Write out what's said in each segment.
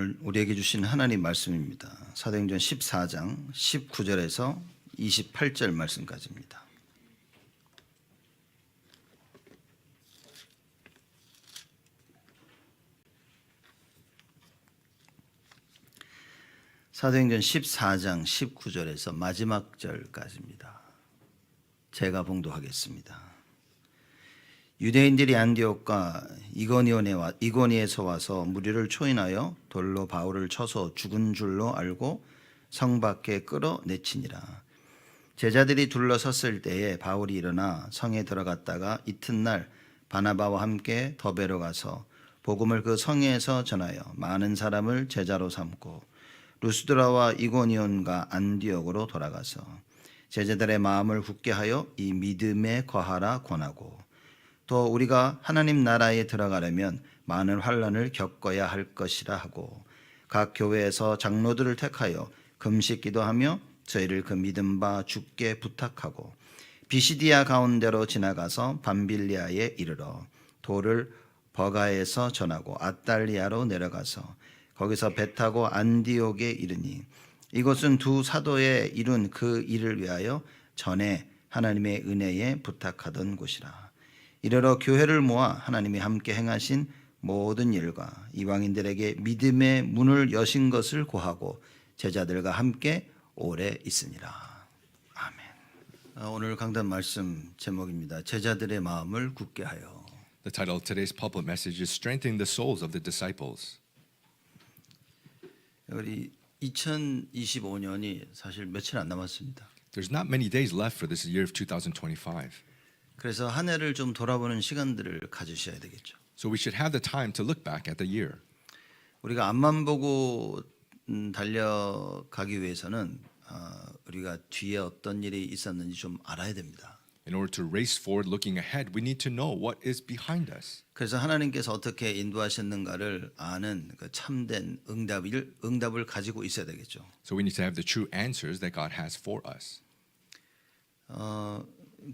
오늘 우리에게 주신 하나님 말씀입니다. 사도행전 14장 19절에서 28절 말씀까지입니다. 사도행전 14장 19절에서 마지막 절까지입니다. 제가 봉독하겠습니다. 유대인들이 안디옥과 이고니에서 와서 무리를 초인하여 돌로 바울을 쳐서 죽은 줄로 알고 성 밖에 끌어내치니라. 제자들이 둘러섰을 때에 바울이 일어나 성에 들어갔다가 이튿날 바나바와 함께 더베로 가서 복음을 그 성에서 전하여 많은 사람을 제자로 삼고 루스드라와 이고니온과 안디옥으로 돌아가서 제자들의 마음을 굳게 하여 이 믿음에 거하라 권하고 또 우리가 하나님 나라에 들어가려면 많은 환난을 겪어야 할 것이라 하고 각 교회에서 장로들을 택하여 금식 기도하며 저희를 그 믿음 바 주께 부탁하고 비시디아 가운데로 지나가서 밤빌리아에 이르러 도를 버가에서 전하고 아달리아로 내려가서 거기서 배 타고 안디옥에 이르니 이곳은 두 사도에 이룬 그 일을 위하여 전에 하나님의 은혜에 부탁하던 곳이라. 이르러 교회를 모아 하나님이 함께 행하신 모든 일과 이방인들에게 믿음의 문을 여신 것을 고하고 제자들과 함께 오래 있으니라. 아멘. 오늘 강단 말씀 제목입니다. 제자들의 마음을 굳게 하여. The title of today's pulpit message is Strengthening the Souls of the Disciples. 우리 2025년이 사실 며칠 안 남았습니다. There's not many days left for this year of 2025. 그래서 한 해를 좀 돌아보는 시간들을 가지셔야 되겠죠. So we should have the time to look back at the year. 우리가 앞만 보고 달려가기 위해서는 우리가 뒤에 어떤 일이 있었는지 좀 알아야 됩니다. In order to race forward looking ahead, we need to know what is behind us. 그래서 하나님께서 어떻게 인도하셨는가를 아는 그 참된 응답을 가지고 있어야 되겠죠. So we need to have the true answers that God has for us.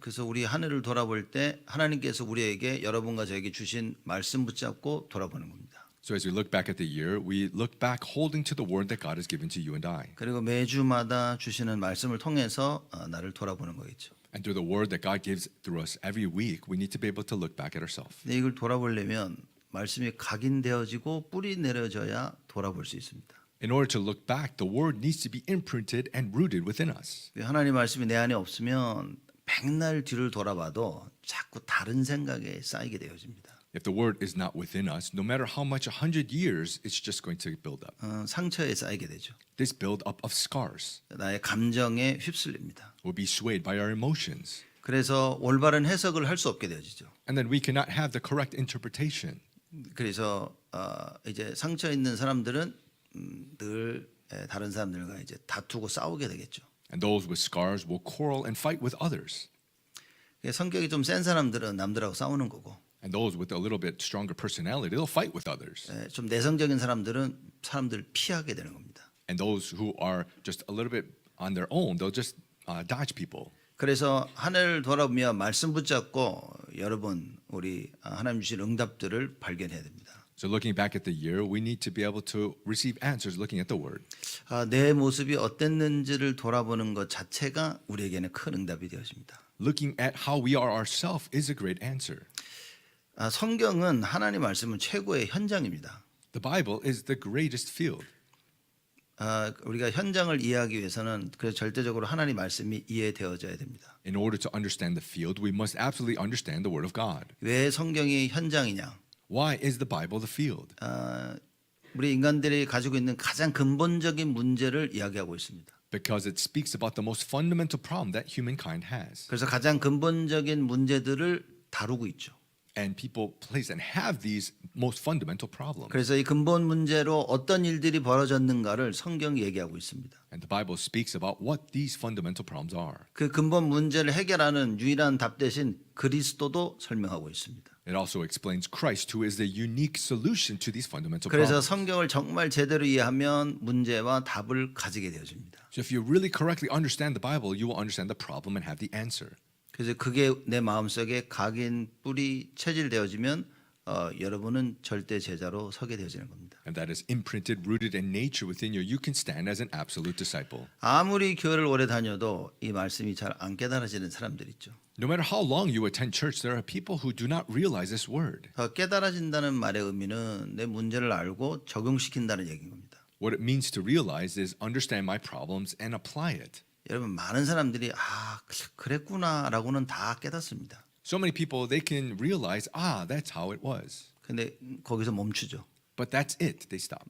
그래서 우리 한 해를 돌아볼 때 하나님께서 우리에게 여러분과 저에게 주신 말씀 붙잡고 돌아보는 겁니다. So as we look back at the year, we look back holding to the word that God has given to you and I. 그리고 매주마다 주시는 말씀을 통해서 나를 돌아보는 거겠죠. And through the word that God gives through us every week, we need to be able to look back at ourselves. 근데 이걸 돌아보려면 말씀이 각인되어지고 뿌리 내려져야 돌아볼 수 있습니다. In order to look back, the word needs to be imprinted and rooted within us. 하나님 말씀이 내 안에 없으면 백날 뒤를 돌아봐도 자꾸 다른 생각에 쌓이게 되어집니다. If the word is not within us, no matter how much 100 years, it's just going to build up. 상처에 쌓이게 되죠. This build up of scars 나의 감정에 휩쓸립니다. will be swayed by our emotions. 그래서 올바른 해석을 할 수 없게 되어지죠. And then we cannot have the correct interpretation. 그래서 이제 상처 있는 사람들은 늘 다른 사람들과 이제 다투고 싸우게 되겠죠. And those with scars will quarrel and fight with others. 성격이 좀 센 사람들은 남들하고 싸우는 거고, And those with a little bit stronger personality, they'll fight with others. 좀 내성적인 사람들은 사람들을 피하게 되는 겁니다. And those who are just a little bit on their own, they'll just dodge people. 그래서 한 해를 돌아보며 말씀 붙잡고 여러분 우리 하나님 주신 응답들을 발견해야 됩니다. So looking back at the year, we need to be able to receive answers looking at the word. 내 모습이 어땠는지를 돌아보는 것 자체가 우리에게는 큰 응답이 되어집니다. Looking at how we are ourselves is a great answer. 성경은 하나님 말씀은 최고의 현장입니다. The Bible is the greatest field. 우리가 현장을 이해하기 위해서는 그래서 절대적으로 하나님 말씀이 이해되어져야 됩니다. In order to understand the field, we must absolutely understand the word of God. 왜 성경이 현장이냐? Why is the Bible the field? 우리 인간들이 가지고 있는 가장 근본적인 문제를 이야기하고 있습니다. Because it speaks about the most fundamental problem that humankind has. 그래서 가장 근본적인 문제들을 다루고 있죠. And people place and have these most fundamental problems. 그래서 이 근본 문제로 어떤 일들이 벌어졌는가를 성경이 얘기하고 있습니다. And the Bible speaks about what these fundamental problems are. 그 근본 문제를 해결하는 유일한 답 대신 그리스도도 설명하고 있습니다. It also explains Christ, who is the unique solution to these fundamental 그래서 problems. 성경을 정말 제대로 이해하면 문제와 답을 가지게 되어집니다. So if you really correctly understand the Bible, you will understand the problem and have the answer. 그래서 그게 내 마음속에 각인 뿌리 체질되어지면 여러분은 절대 제자로 서게 되어지는 겁니다. And that is imprinted, rooted in nature within you. You can stand as an absolute disciple. 아무리 교회를 오래 다녀도 이 말씀이 잘 안 깨달아지는 사람들 있죠. No matter how long you attend church, there are people who do not realize this word. 깨달아진다는 말의 의미는 내 문제를 알고 적용시킨다는 얘기인 겁니다. What it means to realize is understand my problems and apply it. 여러분 많은 사람들이 그랬구나라고는 다 깨닫습니다. So many people, they can realize, that's how it was. 근데 거기서 멈추죠. But that's it. They stop.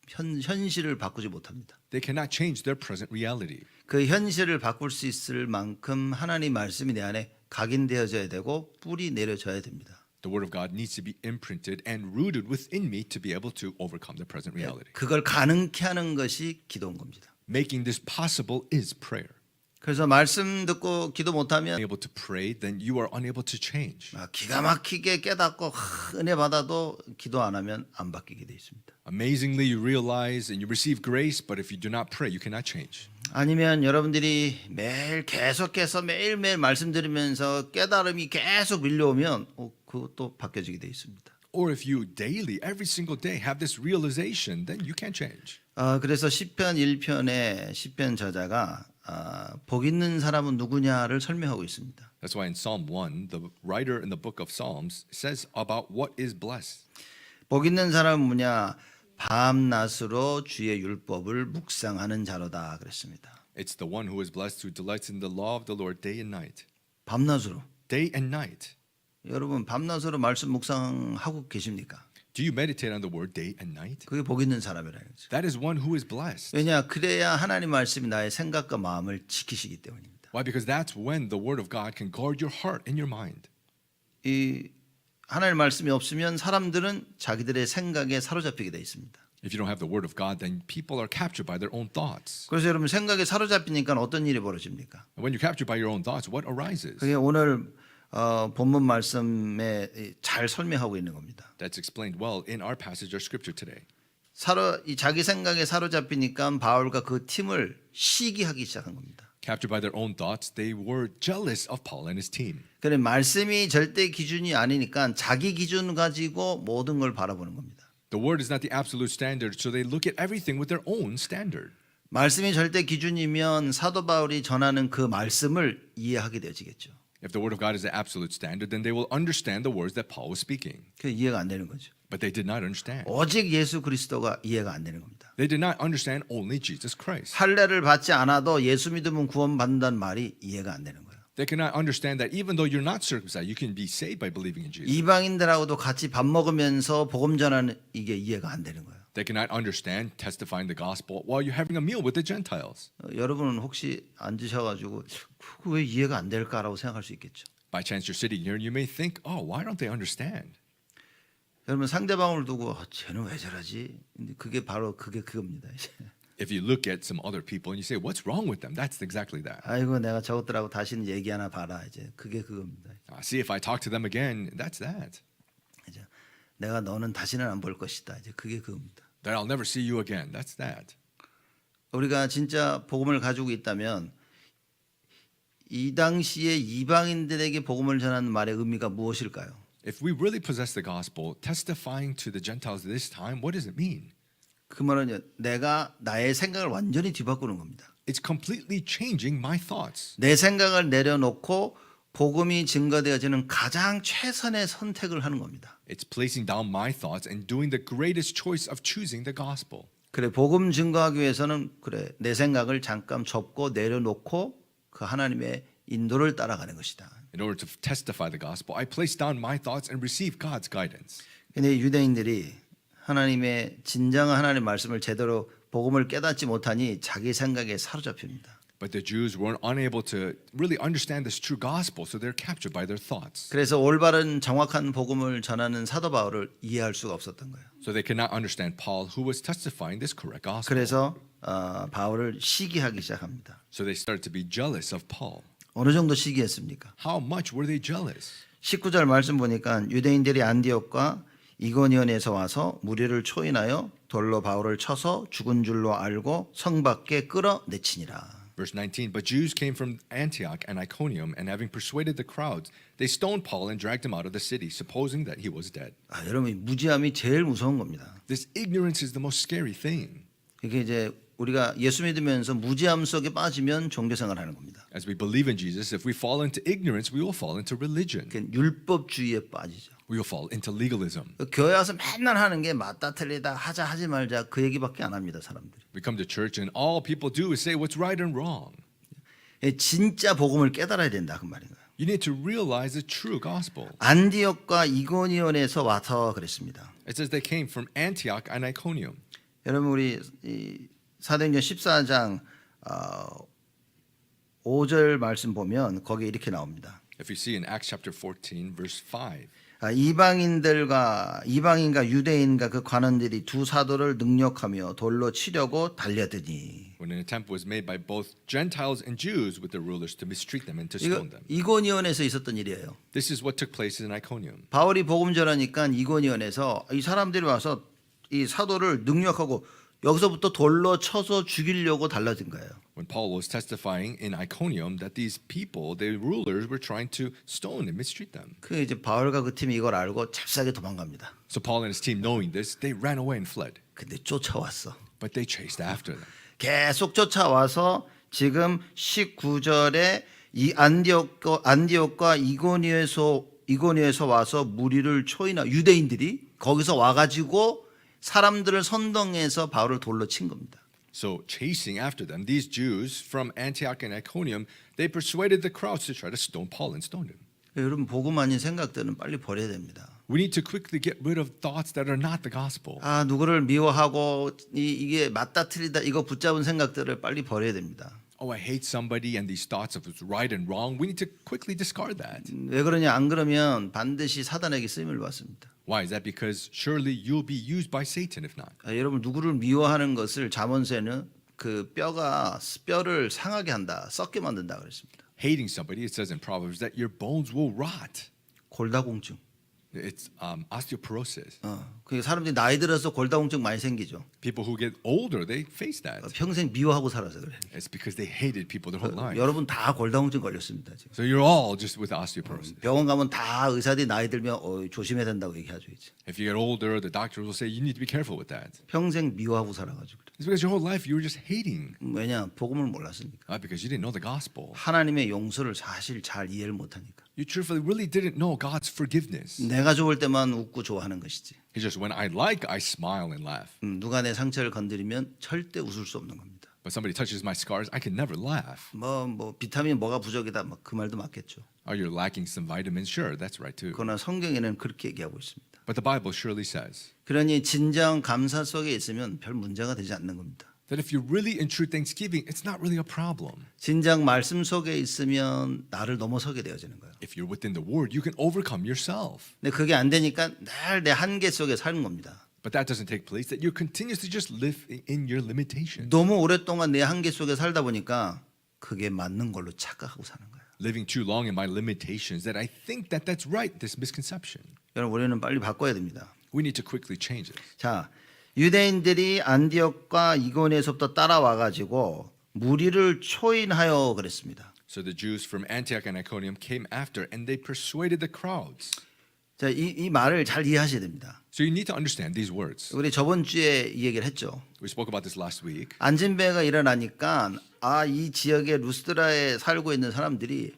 현실을 바꾸지 못합니다. They cannot change their present reality. 그 현실을 바꿀 수 있을 만큼 하나님 말씀이 내 안에 각인되어져야 되고 뿌리 내려져야 됩니다. The word of God needs to be imprinted and rooted within me to be able to overcome the present reality. 그걸 가능케 하는 것이 기도인 겁니다. Making this possible is prayer. 그래서 말씀 듣고 기도 못하면 Unable to pray, then you are unable to change. 기가 막히게 깨닫고 은혜 받아도 기도 안 하면 안 바뀌게 돼 있습니다. Amazingly, you realize and you receive grace, but if you do not pray, you cannot change. 아니면 여러분들이 매일 계속해서 매일매일 말씀 들으면서 깨달음이 계속 밀려오면 그것도 바뀌어지게 돼 있습니다. Or if you daily, every single day, have this realization, then you can change. 그래서 시편 1편의 시편 저자가 복 있는 사람은 누구냐를 설명하고 있습니다. That's why in Psalm 1, the writer in the book of Psalms says about what is blessed. 복 있는 사람은 뭐냐? 밤낮으로 주의 율법을 묵상하는 자로다 그랬습니다. It's the one who is blessed who delights in the law of the Lord day and night. 밤낮으로. Day and night. 여러분 밤낮으로 말씀 묵상하고 계십니까? Do you meditate on the word day and night? 그게 복 있는 사람이라는 거죠. That is one who is blessed. 왜냐? 그래야 하나님 말씀이 나의 생각과 마음을 지키시기 때문입니다. Why? Because that's when the word of God can guard your heart and your mind. 이 하나님 말씀이 없으면 사람들은 자기들의 생각에 사로잡히게 돼 있습니다. If you don't have the word of God, then people are captured by their own thoughts. 그래서 여러분 생각에 사로잡히니까 어떤 일이 벌어집니까? And when you're captured by your own thoughts, what arises? 그게 오늘 본문 말씀에 잘 설명하고 있는 겁니다. That's explained well in our passage or scripture today. 이 자기 생각에 사로잡히니까 바울과 그 팀을 시기하기 시작한 겁니다. Captured by their own thoughts, they were jealous of Paul and his team. 그런데 말씀이 절대 기준이 아니니까 자기 기준 가지고 모든 걸 바라보는 겁니다. The word is not the absolute standard, so they look at everything with their own standard. 말씀이 절대 기준이면 사도 바울이 전하는 그 말씀을 이해하게 되어지겠죠. If the word of God is the absolute standard, then they will understand the words that Paul was speaking. 그 이해가 안 되는 거죠. But they did not understand. 오직 예수 그리스도가 이해가 안 되는 겁니다. They did not understand only Jesus Christ. 할례를 받지 않아도 예수 믿으면 구원받는다는 말이 이해가 안 되는 거예요. They cannot understand that even though you're not circumcised, you can be saved by believing in Jesus. 이방인들하고도 같이 밥 먹으면서 복음 전하는 이게 이해가 안 되는 거예요. They cannot understand testifying the gospel while you're having a meal with the Gentiles. 여러분은 혹시 앉으셔가지고 왜 이해가 안 될까라고 생각할 수 있겠죠. By chance you're sitting here and you may think, why don't they understand? 여러분 상대방을 두고 쟤는 왜 저러지? 근데 그게 그겁니다. If you look at some other people and you say, what's wrong with them? That's exactly that. 아이고 내가 저것들하고 다시는 얘기 하나 봐라 이제 그게 그겁니다. See if I talk to them again, that's that. 이제 내가 너는 다시는 안 볼 것이다. 이제 그게 그겁니다. That I'll never see you again, that's that. 우리가 진짜 복음을 가지고 있다면 이 당시에 이방인들에게 복음을 전하는 말의 의미가 무엇일까요? If we really possess the gospel, testifying to the Gentiles this time, what does it mean? 그 말은 내가 나의 생각을 완전히 뒤바꾸는 겁니다. It's completely changing my thoughts. 내 생각을 내려놓고 복음이 증거되어지는 가장 최선의 선택을 하는 겁니다. It's placing down my thoughts and doing the greatest choice of choosing the gospel. 그래 복음 증거하기 위해서는 그래 내 생각을 잠깐 접고 내려놓고 그 하나님의 인도를 따라가는 것이다. In order to testify the gospel, I place down my thoughts and receive God's guidance. 근데 유대인들이 하나님의 진정한 하나님의 말씀을 제대로 복음을 깨닫지 못하니 자기 생각에 사로잡힙니다. But the Jews weren't unable to really understand this true gospel, so they're captured by their thoughts. 그래서 올바른 정확한 복음을 전하는 사도 바울을 이해할 수가 없었던 거예요. So they could not understand Paul, who was testifying this correct gospel. 그래서 바울을 시기하기 시작합니다. So they started to be jealous of Paul. 어느 정도 시기했습니까? How much were they jealous? 19절 말씀 보니까 유대인들이 안디옥과 이고니온에서 와서 무리를 초인하여 돌로 바울을 쳐서 죽은 줄로 알고 성 밖에 끌어내치니라. Verse 19, but Jews came from Antioch and Iconium, and having persuaded the crowds, they stoned Paul and dragged him out of the city, supposing that he was dead. 여러분, 이 무지함이 제일 무서운 겁니다. This ignorance is the most scary thing. 이게 이제 우리가 예수 믿으면서 무지함 속에 빠지면 종교생활 하는 겁니다. As we believe in Jesus, if we fall into ignorance, we will fall into religion. 그러니까 율법주의에 빠지죠. We will fall into legalism. 교회 와서 맨날 하는 게 맞다 틀리다 하자 하지 말자 그 얘기밖에 안 합니다, 사람들이. We come to church and all people do is say what's right and wrong. 진짜 복음을 깨달아야 된다 그 말인 거예요. You need to realize the true gospel. 안디옥과 이고니온에서 와서 그랬습니다. It says they came from Antioch and Iconium. 여러분 우리 사도행전 14장 5절 말씀 보면 거기에 이렇게 나옵니다. If you see in Acts chapter 14, verse 5. 이방인과 유대인과 그 관원들이 두 사도를 능욕하며 돌로 치려고 달려드니. When an attempt was made by both Gentiles and Jews with the rulers to mistreat them and to 이거 stone them. 이고니온에서 있었던 일이에요. This is what took place in Iconium. 바울이 복음 전하니까 이고니온에서 이 사람들이 와서 이 사도를 능욕하고 여기서부터 돌로 쳐서 죽이려고 달라진 거예요. When Paul was testifying in Iconium that these people, the rulers, were trying to stone and mistreat them. 그 이제 바울과 그 팀이 이걸 알고 잽싸게 도망갑니다. So Paul and his team, knowing this, they ran away and fled. 근데 쫓아왔어. But they chased after them. 계속 쫓아와서 지금 19절에 이 안디옥과 이고니에서 와서 무리를 초인하 유대인들이 거기서 와가지고 사람들을 선동해서 바울을 돌로 친 겁니다. So chasing after them, these Jews from Antioch and Iconium, they persuaded the crowds to try to stone Paul and stoned him. 여러분 복음 아닌 생각들은 빨리 버려야 됩니다. We need to quickly get rid of thoughts that are not the gospel. 누구를 미워하고 이게 맞다 틀리다 이거 붙잡은 생각들을 빨리 버려야 됩니다. Oh, I hate somebody and these thoughts of what's right and wrong. We need to quickly discard that. 왜 그러냐 안 그러면 반드시 사단에게 쓰임을 받습니다. Why is that? Because surely you'll be used by Satan if not. 여러분 누구를 미워하는 것을 잠언서에는 그 뼈를 상하게 한다, 썩게 만든다 그랬습니다. Hating somebody, it says in Proverbs that your bones will rot. 골다공증. It's osteoporosis. 그 사람들이 나이 들어서 골다공증 많이 생기죠. People who get older, they face that. 평생 미워하고 살아서 그래. It's because they hated people their whole life. 여러분 다 골다공증 걸렸습니다 지금. So you're all just with osteoporosis. 병원 가면 다 의사들이 나이 들면 조심해야 된다고 얘기하죠 이제. If you get older, the doctors will say you need to be careful with that. 평생 미워하고 살아가지고. It's because your whole life you were just hating. 왜냐 복음을 몰랐으니까. Because you didn't know the gospel. 하나님의 용서를 사실 잘 이해를 못하니까. You truthfully really didn't know God's forgiveness. 내가 좋을 때만 웃고 좋아하는 것이지. It's just when I like, I smile and laugh. 누가 내 상처를 건드리면 절대 웃을 수 없는 겁니다. But somebody touches my scars, I can never laugh. 비타민 뭐가 부족이다 그 말도 맞겠죠. Are you lacking some vitamins? Sure, that's right too. 그러나 성경에는 그렇게 얘기하고 있습니다. But the Bible surely says 그러니 진정 감사 속에 있으면 별 문제가 되지 않는 겁니다. that if you're really in true thanksgiving, it's not really a problem. 진정 말씀 속에 있으면 나를 넘어서게 되어지는 거예요. If you're within the word, you can overcome yourself. 근데 그게 안 되니까 늘 내 한계 속에 사는 겁니다. But that doesn't take place, that you continuously just live in your limitation. 너무 오랫동안 내 한계 속에 살다 보니까 그게 맞는 걸로 착각하고 사는 거예요. Living too long in my limitations, that I think that that's right, this misconception. 여러분 우리는 빨리 바꿔야 됩니다. We need to quickly change it. 자, 유대인들이 안디옥과 이고니에서부터 따라와 가지고 무리를 초인하여 그랬습니다. So the Jews from Antioch and Iconium came after and they persuaded the crowds. 자, 이 말을 잘 이해하셔야 됩니다. So you need to understand these words. 우리 저번 주에 이 얘기를 했죠. We spoke about this last week. 안진배가 일어나니까 이 지역에 루스드라에 살고 있는 사람들이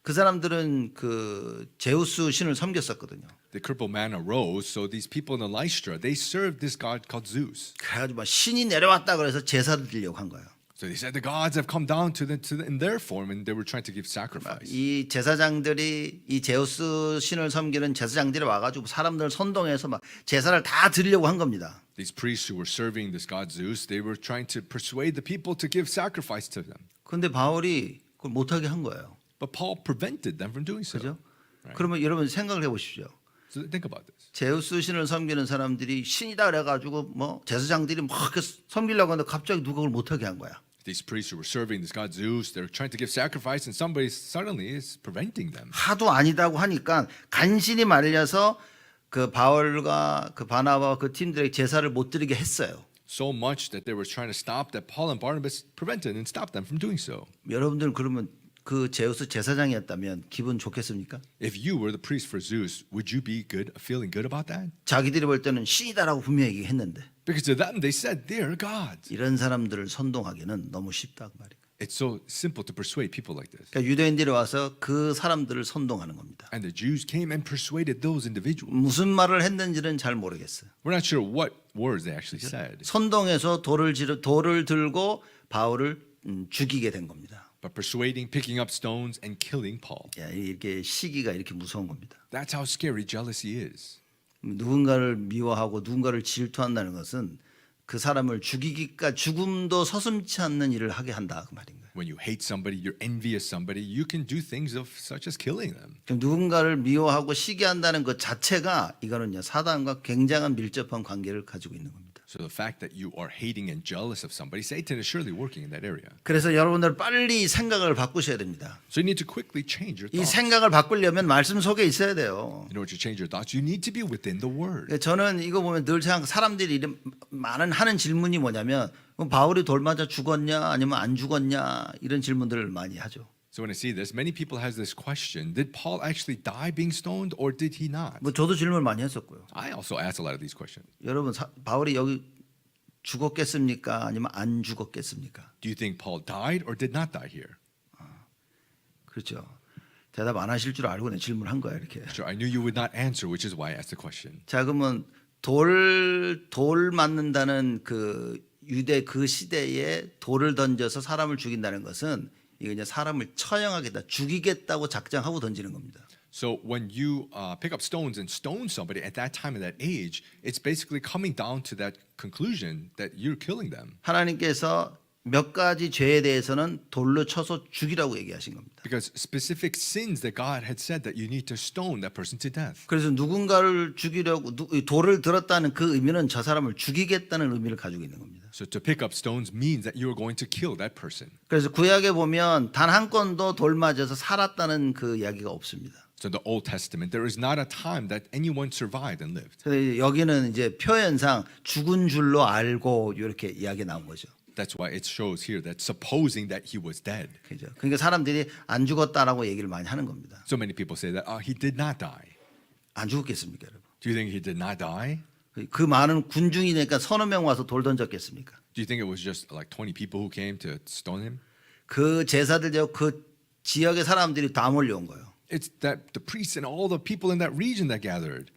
그 사람들은 그 제우스 신을 섬겼었거든요. The crippled man arose, so these people in Lystra, they served this god called Zeus. 그래가지고 막 신이 내려왔다 그래서 제사를 드리려고 한 거예요. So they said the gods have come down in their form, and they were trying to give sacrifice. 이 제사장들이 이 제우스 신을 섬기는 제사장들이 와가지고 사람들을 선동해서 막 제사를 다 드리려고 한 겁니다. These priests who were serving this god Zeus, they were trying to persuade the people to give sacrifice to them. 그런데 바울이 그걸 못하게 한 거예요. But Paul prevented them from doing so. 그죠? 그러면 여러분 생각을 해보십시오. So think about this. 제우스 신을 섬기는 사람들이 신이다 그래가지고 뭐 제사장들이 막 섬기려고 하는데 갑자기 누가 그걸 못하게 한 거야. These priests who were serving this god Zeus, they're trying to give sacrifice, and somebody suddenly is preventing them. 하도 아니다고 하니까 간신히 말려서 그 바울과 그 바나바와 그 팀들에게 제사를 못 드리게 했어요. so much that they were trying to stop that Paul and Barnabas prevented and stopped them from doing so. 여러분들은 그러면 그 제우스 제사장이었다면 기분 좋겠습니까? If you were the priest for Zeus, would you be feeling good about that? 자기들이 볼 때는 신이다라고 분명히 얘기했는데 Because to them they said they're gods. 이런 사람들을 선동하기는 너무 쉽다 그 말이에요. It's so simple to persuade people like this. 그러니까 유대인들이 와서 그 사람들을 선동하는 겁니다. And the Jews came and persuaded those individuals. 무슨 말을 했는지는 잘 모르겠어요. We're not sure what words they actually said, 선동해서 돌을 들고 바울을 죽이게 된 겁니다. but persuading, picking up stones, and killing Paul. 야, 이렇게 시기가 이렇게 무서운 겁니다. That's how scary jealousy is. 누군가를 미워하고 누군가를 질투한다는 것은 그 사람을 죽음도 서슴지 않는 일을 하게 한다 그 말인 거예요. When you hate somebody, you're envious somebody, you can do things of such as killing them. 그럼 누군가를 미워하고 시기한다는 것 자체가 이거는요 사단과 굉장한 밀접한 관계를 가지고 있는 겁니다. So the fact that you are hating and jealous of somebody, Satan is surely working in that area. 그래서 여러분들 빨리 생각을 바꾸셔야 됩니다. So you need to quickly change your 이 thoughts. 생각을 바꾸려면 말씀 속에 있어야 돼요. In order to change your thoughts, you need to be within the Word. 저는 이거 보면 늘 사람들이 하는 질문이 뭐냐면 바울이 돌 맞아 죽었냐 아니면 안 죽었냐 이런 질문들을 많이 하죠. So when I see this, many people has this question: Did Paul actually die being stoned, or did he not? 뭐 저도 질문을 많이 했었고요. I also ask a lot of these questions. 여러분 바울이 여기 죽었겠습니까 아니면 안 죽었겠습니까? Do you think Paul died or did not die here? 그렇죠. 대답 안 하실 줄 알고 내 질문한 거야 이렇게. Sure, I knew you would not answer, which is why I asked the question. 자 그러면 돌 맞는다는 그 유대 그 시대에 돌을 던져서 사람을 죽인다는 것은 이거 이제 사람을 처형하겠다, 죽이겠다고 작정하고 던지는 겁니다. So when you pick up stones and stone somebody at that time, at that age, it's basically coming down to that conclusion that you're killing them. 하나님께서 몇 가지 죄에 대해서는 돌로 쳐서 죽이라고 얘기하신 겁니다. Because specific sins that God had said that you need to stone that person to death. 그래서 누군가를 죽이려고 돌을 들었다는 그 의미는 저 사람을 죽이겠다는 의미를 가지고 있는 겁니다. So to pick up stones means that you are going to kill that person. 그래서 구약에 보면 단 한 건도 돌 맞아서 살았다는 그 이야기가 없습니다. So in the Old Testament, there is not a time that anyone survived and lived. 그래서 여기는 이제 표현상 죽은 줄로 알고 이렇게 이야기 나온 거죠. That's why it shows here that supposing that he was dead. 그죠? 그러니까 사람들이 안 죽었다라고 얘기를 많이 하는 겁니다. So many people say that he did not die. 안 죽었겠습니까, 여러분? Do you think he did not die? 그 많은 군중이니까 서너 명 와서 돌 던졌겠습니까? Do you think it was just like 20 people who came to stone him? 그 제사들 그 지역의 사람들이 다 몰려온 거예요. It's that the priests and all the people in that region that gathered.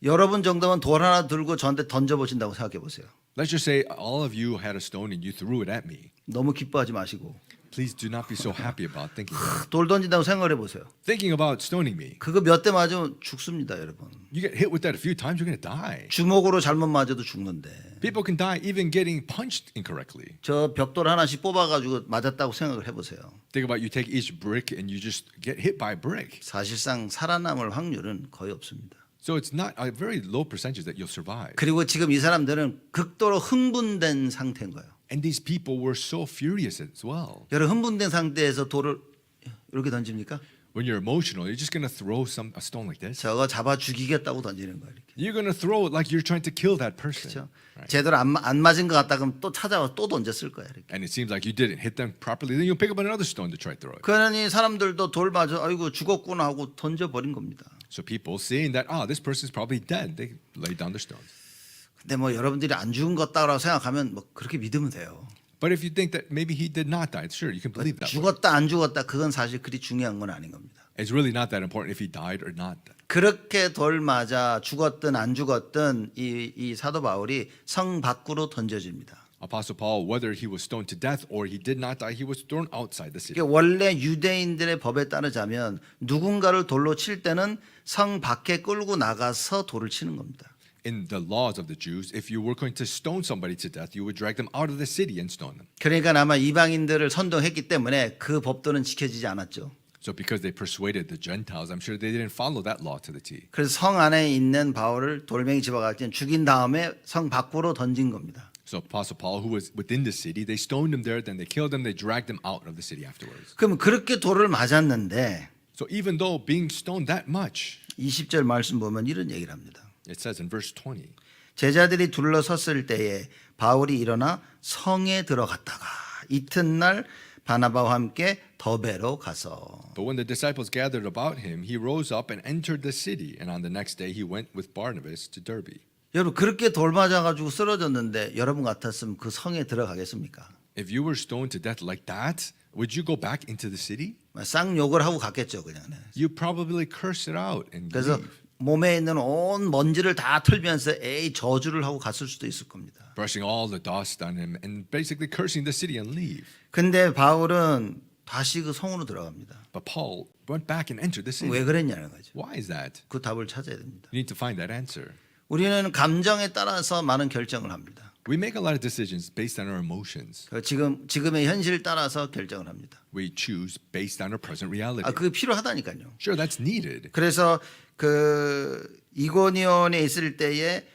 여러분 정도면 돌 하나 들고 저한테 던져보신다고 생각해 보세요. Let's just say all of you had a stone and you threw it at me. 너무 기뻐하지 마시고 Please do not be so happy about thinking that. 돌 던진다고 생각해 보세요. Thinking about stoning me. 그거 몇 대 맞으면 죽습니다, 여러분. You get hit with that a few times, you're going to die. 주먹으로 잘못 맞아도 죽는데 People can die even getting punched incorrectly. 저 벽돌 하나씩 뽑아가지고 맞았다고 생각을 해보세요. Think about you take each brick and you just get hit by a brick. 사실상 살아남을 확률은 거의 없습니다. So it's not a very low percentage that you'll survive. 그리고 지금 이 사람들은 극도로 흥분된 상태인 거예요. And these people were so furious as well. 여러분 흥분된 상태에서 돌을 이렇게 던집니까? When you're emotional, you're just going to throw a stone like this. 저거 잡아 죽이겠다고 던지는 거예요. 이렇게. You're going to throw it like you're trying to kill that person. 그렇죠? Right? 제대로 안 맞은 것 같다 그러면 또 찾아와 또 던졌을 거야. 이렇게. And it seems like you didn't hit them properly. Then you'll pick up another stone to try to throw it. 그러니 사람들도 돌 맞아 아이고 죽었구나 하고 던져버린 겁니다. So people seeing that, this person's probably dead, they lay down their stones. 근데 뭐 여러분들이 안 죽은 것 같다고 생각하면 뭐 그렇게 믿으면 돼요. But if you think that maybe he did not die, sure, you can believe that. 죽었다 안 죽었다 그건 사실 그리 중요한 건 아닌 겁니다. It's really not that important if he died or not. 그렇게 돌 맞아 죽었든 안 죽었든 이 사도 바울이 성 밖으로 던져집니다. Apostle Paul, whether he was stoned to death or he did not die, he was thrown outside the city. 그러니까 원래 유대인들의 법에 따르자면 누군가를 돌로 칠 때는 성 밖에 끌고 나가서 돌을 치는 겁니다. In the laws of the Jews, if you were going to stone somebody to death, you would drag them out of the city and stone them. 그러니까 아마 이방인들을 선동했기 때문에 그 법도는 지켜지지 않았죠. So because they persuaded the Gentiles, I'm sure they didn't follow that law to the T. 그래서 성 안에 있는 바울을 돌멩이 집어가지고 죽인 다음에 성 밖으로 던진 겁니다. So Apostle Paul, who was within the city, they stoned him there, then they killed him, they dragged him out of the city afterwards. 그럼 그렇게 돌을 맞았는데 So even though being stoned that much, 20절 말씀 보면 이런 얘기를 합니다. it says in verse 20, 제자들이 둘러섰을 때에 바울이 일어나 성에 들어갔다가 이튿날 바나바와 함께 더베로 가서 But when the disciples gathered about him, he rose up and entered the city. And on the next day, he went with Barnabas to Derbe. 여러분 그렇게 돌 맞아가지고 쓰러졌는데 여러분 같았으면 그 성에 들어가겠습니까? If you were stoned to death like that, would you go back into the city? 쌍욕을 하고 갔겠죠 그냥. You probably curse it out and 그래서 leave. 몸에 있는 온 먼지를 다 털면서 에이 저주를 하고 갔을 수도 있을 겁니다. Brushing all the dust on him and basically cursing the city and leave. 근데 바울은 다시 그 성으로 들어갑니다. But Paul went back and entered the city. 왜 그랬냐는 거죠. Why is that? 그 답을 찾아야 됩니다. You need to find that answer. 우리는 감정에 따라서 많은 결정을 합니다. We make a lot of decisions based on our emotions. 지금의 현실을 따라서 결정을 합니다. We choose based on our present reality. 그게 필요하다니까요. Sure, that's needed. 그래서 그 이고니온에 있을 때에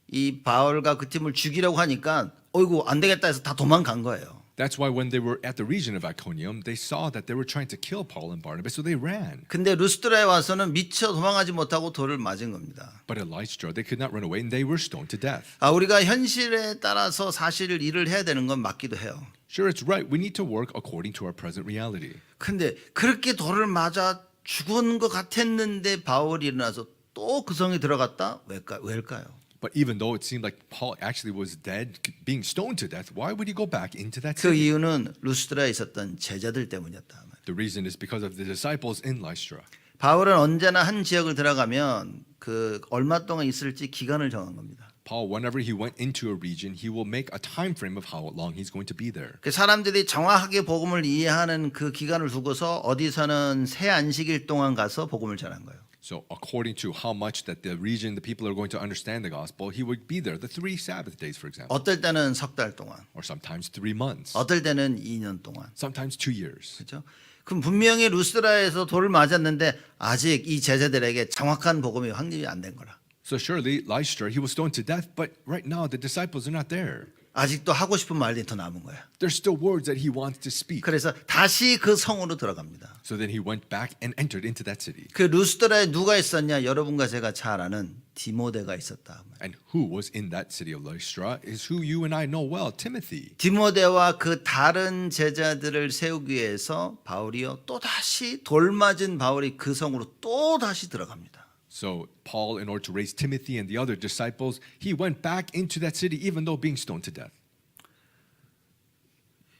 이 바울과 그 팀을 죽이려고 하니까 어이구 안 되겠다 해서 다 도망간 거예요. That's why when they were at the region of Iconium, they saw that they were trying to kill Paul and Barnabas, so they ran. 근데 루스드라에 와서는 미처 도망가지 못하고 돌을 맞은 겁니다. But at Lystra, they could not run away, and they were stoned to death. 우리가 현실에 따라서 사실 일을 해야 되는 건 맞기도 해요. Sure, it's right. We need to work according to our present reality. 근데 그렇게 돌을 맞아 죽은 것 같았는데 바울이 일어나서 또 그 성에 들어갔다? 왜일까요? But even though it seemed like Paul actually was dead, being stoned to death, why would he go back into that 그 city? 이유는 루스드라에 있었던 제자들 때문이었다. The reason is because of the disciples in Lystra. 바울은 언제나 한 지역을 들어가면 그 얼마 동안 있을지 기간을 정한 겁니다. Paul, whenever he went into a region, he will make a time frame of how long he's going to be there. 그 사람들이 정확하게 복음을 이해하는 그 기간을 두고서 어디서는 새 안식일 동안 가서 복음을 전한 거예요. So according to how much that the region, the people are going to understand the gospel, he would be there the 3 Sabbath days, for example, 어떨 때는 석 달 동안, or sometimes 3 months, 어떨 때는 2년 동안. sometimes 2 years. 그렇죠? 그럼 분명히 루스드라에서 돌을 맞았는데 아직 이 제자들에게 정확한 복음이 확립이 안 된 거라. So surely Lystra, he was stoned to death, but right now the disciples are not there. 아직도 하고 싶은 말이 더 남은 거야. There's still words that he wants to speak. 그래서 다시 그 성으로 들어갑니다. So then he went back and entered into that city. 그 루스드라에 누가 있었냐? 여러분과 제가 잘 아는 디모데가 있었다. And who was in that city of Lystra is who you and I know well, Timothy. 디모데와 그 다른 제자들을 세우기 위해서 바울이요 또 다시 돌 맞은 바울이 그 성으로 또 다시 들어갑니다. So Paul, in order to raise Timothy and the other disciples, he went back into that city even though being stoned to death.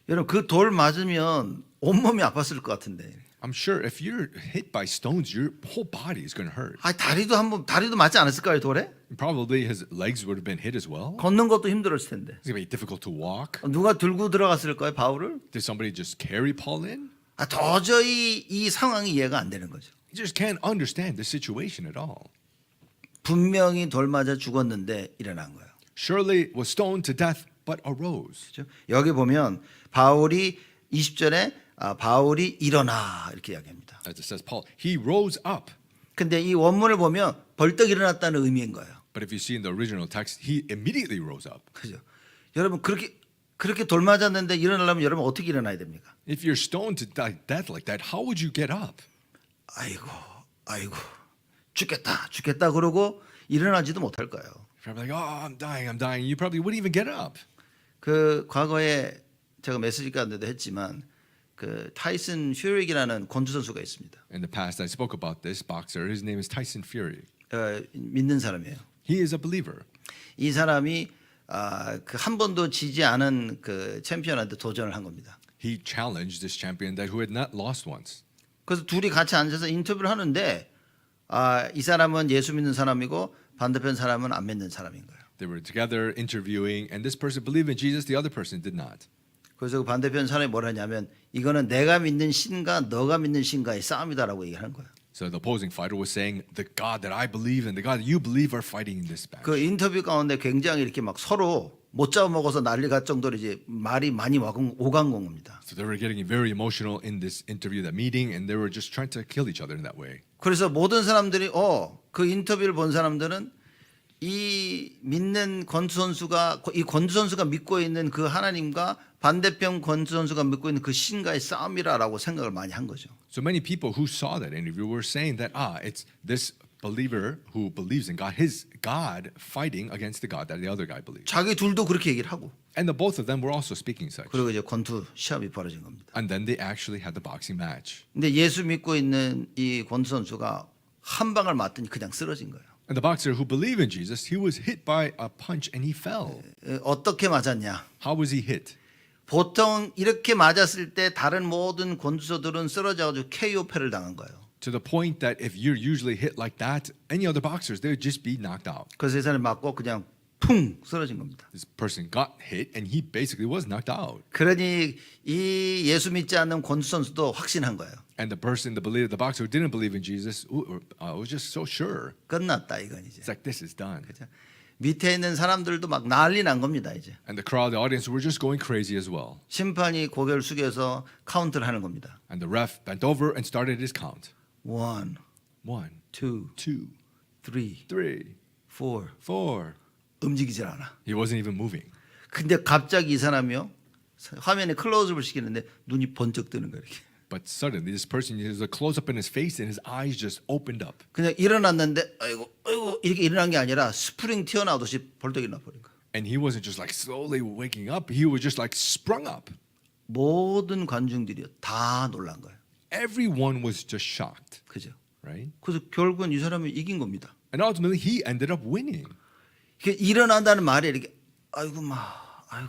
여러분 그 돌 맞으면 온몸이 아팠을 것 같은데. I'm sure if you're hit by stones, your whole body is going to hurt. 다리도 맞지 않았을까요 돌에? Probably his legs would have been hit as well. 걷는 것도 힘들었을 텐데. It's going to be difficult to walk. 누가 들고 들어갔을까요 바울을? Did somebody just carry Paul in? 도저히 이 상황이 이해가 안 되는 거죠. You just can't understand the situation at all. 분명히 돌 맞아 죽었는데 일어난 거예요. Surely was stoned to death, but arose. 그렇죠? 여기 보면 바울이 20절에 바울이 일어나 이렇게 이야기합니다. As it says, Paul, he rose up. 근데 이 원문을 보면 벌떡 일어났다는 의미인 거예요. But if you see in the original text, he immediately rose up. 그죠? 여러분 그렇게 돌 맞았는데 일어나려면 여러분 어떻게 일어나야 됩니까? If you're stoned to death like that, how would you get up? 아이고 죽겠다 그러고 일어나지도 못할 거예요. You're probably like, oh, I'm dying. You probably wouldn't even get up. 그 과거에 제가 메시지 가운데도 했지만 그 타이슨 퓨릭이라는 권투 선수가 있습니다. In the past, I spoke about this boxer. His name is Tyson Fury. 믿는 사람이에요. He is a believer. 이 사람이 그 한 번도 지지 않은 그 챔피언한테 도전을 한 겁니다. He challenged this champion that who had not lost once. 그래서 둘이 같이 앉아서 인터뷰를 하는데 이 사람은 예수 믿는 사람이고 반대편 사람은 안 믿는 사람인 거예요. They were together interviewing, and this person believed in Jesus, the other person did not. 그래서 그 반대편 사람이 뭐라 하냐면 이거는 내가 믿는 신과 너가 믿는 신과의 싸움이다라고 얘기하는 거예요. So the opposing fighter was saying, the God that I believe and the God that you believe are fighting in this match. 그 인터뷰 가운데 굉장히 이렇게 막 서로 못 잡아먹어서 난리 갈 정도로 이제 말이 많이 오간 겁니다. So they were getting very emotional in this interview, that meeting, and they were just trying to kill each other in that way. 그래서 모든 사람들이 그 인터뷰를 본 사람들은 이 믿는 권투 선수가 믿고 있는 그 하나님과 반대편 권투 선수가 믿고 있는 그 신과의 싸움이라라고 생각을 많이 한 거죠. So many people who saw that interview were saying that it's this believer who believes in God, his God fighting against the God that the other guy believes. 자기 둘도 그렇게 얘기를 하고 And the both of them were also speaking such. 그리고 이제 권투 시합이 벌어진 겁니다. And then they actually had the boxing match. 근데 예수 믿고 있는 이 권투 선수가 한 방을 맞더니 그냥 쓰러진 거예요. And the boxer who believed in Jesus, he was hit by a punch and he fell. 어떻게 맞았냐? How was he hit? 보통 이렇게 맞았을 때 다른 모든 권투手들은 쓰러져가지고 KO패를 당한 거예요. To the point that if you're usually hit like that, any other boxers, they would just be knocked out. 그래서 이 사람이 맞고 그냥 풍 쓰러진 겁니다. This person got hit and he basically was knocked out. 그러니 이 예수 믿지 않는 권투 선수도 확신한 거예요. And the person, the boxer who didn't believe in Jesus, was just so sure. 끝났다 이건 이제. It's like, this is done. 그죠? 밑에 있는 사람들도 막 난리 난 겁니다 이제. And the crowd, the audience were just going crazy as well. 심판이 고개를 숙여서 카운트를 하는 겁니다. And the ref bent over and started his count. 1, 1, 2, 2, 3, 3, 4. 4. 움직이질 않아. He wasn't even moving. 근데 갑자기 이 사람이요. 화면에 클로즈업을 시키는데 눈이 번쩍 뜨는 거예요. 이렇게. But suddenly, this person, there's a close up in his face and his eyes just opened up. 그냥 일어났는데 아이고 이렇게 일어난 게 아니라 스프링 튀어나오듯이 벌떡 일어나 버린 거예요. And he wasn't just like slowly waking up, he was just like sprung up. 모든 관중들이 다 놀란 거예요. Everyone was just shocked, 그죠? right? 그래서 결국은 이 사람이 이긴 겁니다. And ultimately, he ended up winning. 일어난다는 말이 이렇게 아이고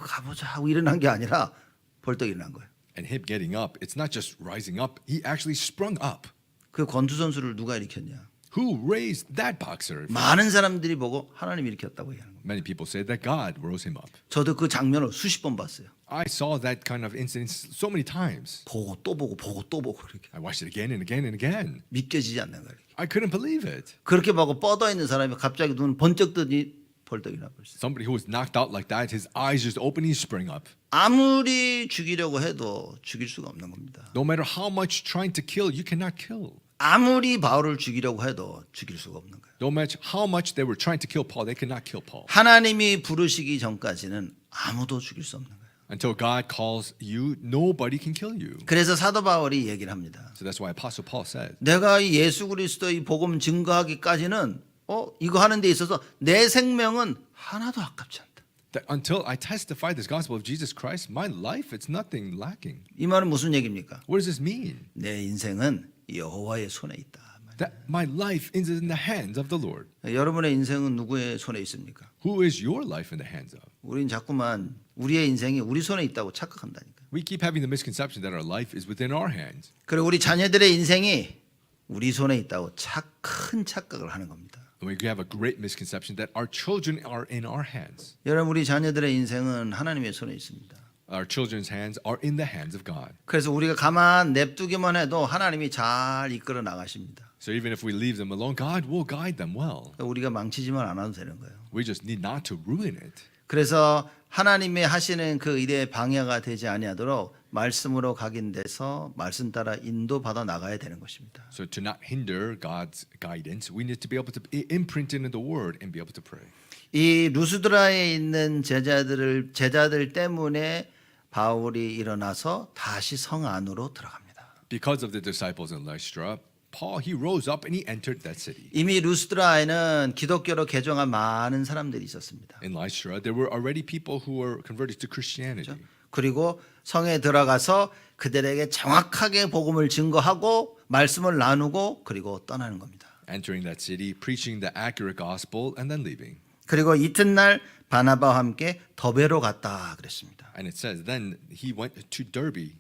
가보자 하고 일어난 게 아니라 벌떡 일어난 거예요. And him getting up, it's not just rising up, he actually sprung up. 그 권투 선수를 누가 일으켰냐? Who raised that boxer? 많은 사람들이 보고 하나님이 일으켰다고 얘기하는 거예요. Many people say that God rose him up. 저도 그 장면을 수십 번 봤어요. I saw that kind of incident so many times. 보고 또 보고 보고 또 보고 이렇게 I watched it again and again and again. 믿겨지지 않는 거예요. I couldn't believe it. 그렇게 보고 뻗어 있는 사람이 갑자기 눈 번쩍 뜨니 벌떡 일어나 버렸어요. Somebody who was knocked out like that, his eyes just opened, he sprang up. 아무리 죽이려고 해도 죽일 수가 없는 겁니다. No matter how much trying to kill, you cannot kill. 아무리 바울을 죽이려고 해도 죽일 수가 없는 거예요. No matter how much they were trying to kill Paul, they could not kill Paul. 하나님이 부르시기 전까지는 아무도 죽일 수 없는 거예요. Until God calls you, nobody can kill you. 그래서 사도 바울이 얘기를 합니다. So that's why Apostle Paul said, 내가 이 예수 그리스도의 복음 증거하기까지는 이거 하는 데 있어서 내 생명은 하나도 아깝지 않다. that until I testify this gospel of Jesus Christ, my life, it's nothing lacking. 이 말은 무슨 얘기입니까? What does this mean? 내 인생은 여호와의 손에 있다. That my life is in the hands of the Lord. 여러분의 인생은 누구의 손에 있습니까? Who is your life in the hands of? 우린 자꾸만 우리의 인생이 우리 손에 있다고 착각한다니까. We keep having the misconception that our life is within our hands. 그리고 우리 자녀들의 인생이 우리 손에 있다고 큰 착각을 하는 겁니다. And we have a great misconception that our children are in our hands. 여러분 우리 자녀들의 인생은 하나님의 손에 있습니다. Our children's hands are in the hands of God. 그래서 우리가 가만 냅두기만 해도 하나님이 잘 이끌어 나가십니다. So even if we leave them alone, God will guide them well. 우리가 망치지만 않아도 되는 거예요. We just need not to ruin it. 그래서 하나님의 하시는 그 일에 방해가 되지 아니하도록 말씀으로 각인돼서 말씀 따라 인도받아 나가야 되는 것입니다. So to not hinder God's guidance, we need to be able to imprint it in the Word and be able to pray. 이 루스드라에 있는 제자들 때문에 바울이 일어나서 다시 성 안으로 들어갑니다. Because of the disciples in Lystra, Paul, he rose up and he entered that city. 이미 루스드라에는 기독교로 개종한 많은 사람들이 있었습니다. In Lystra, there were already people who were converted to Christianity. 그리고 성에 들어가서 그들에게 정확하게 복음을 증거하고 말씀을 나누고 그리고 떠나는 겁니다. Entering that city, preaching the accurate gospel, and then leaving. 그리고 이튿날 바나바와 함께 더베로 갔다 그랬습니다. And it says, then he went to Derbe.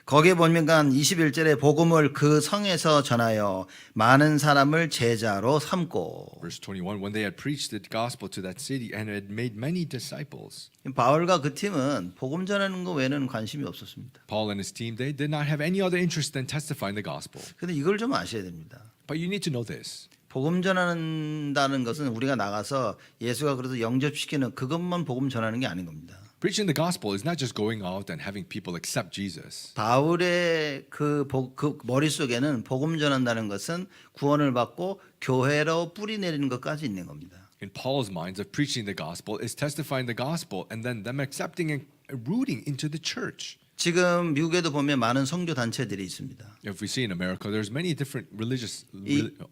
거기에 보면 21절에 복음을 그 성에서 전하여 많은 사람을 제자로 삼고. Verse 21, when they had preached the gospel to that city and had made many disciples. 바울과 그 팀은 복음 전하는 거 외에는 관심이 없었습니다. Paul and his team, they did not have any other interest than testifying the gospel. 근데 이걸 좀 아셔야 됩니다. But you need to know this. 복음 전한다는 것은 우리가 나가서 예수가 그래서 영접시키는 그것만 복음 전하는 게 아닌 겁니다. Preaching the gospel is not just going out and having people accept Jesus. 바울의 그 머릿속에는 복음 전한다는 것은 구원을 받고 교회로 뿌리 내리는 것까지 있는 겁니다. In Paul's minds of preaching the gospel is testifying the gospel and then them accepting and rooting into the church. 지금 미국에도 보면 많은 선교 단체들이 있습니다. If we see in America, there's many different religious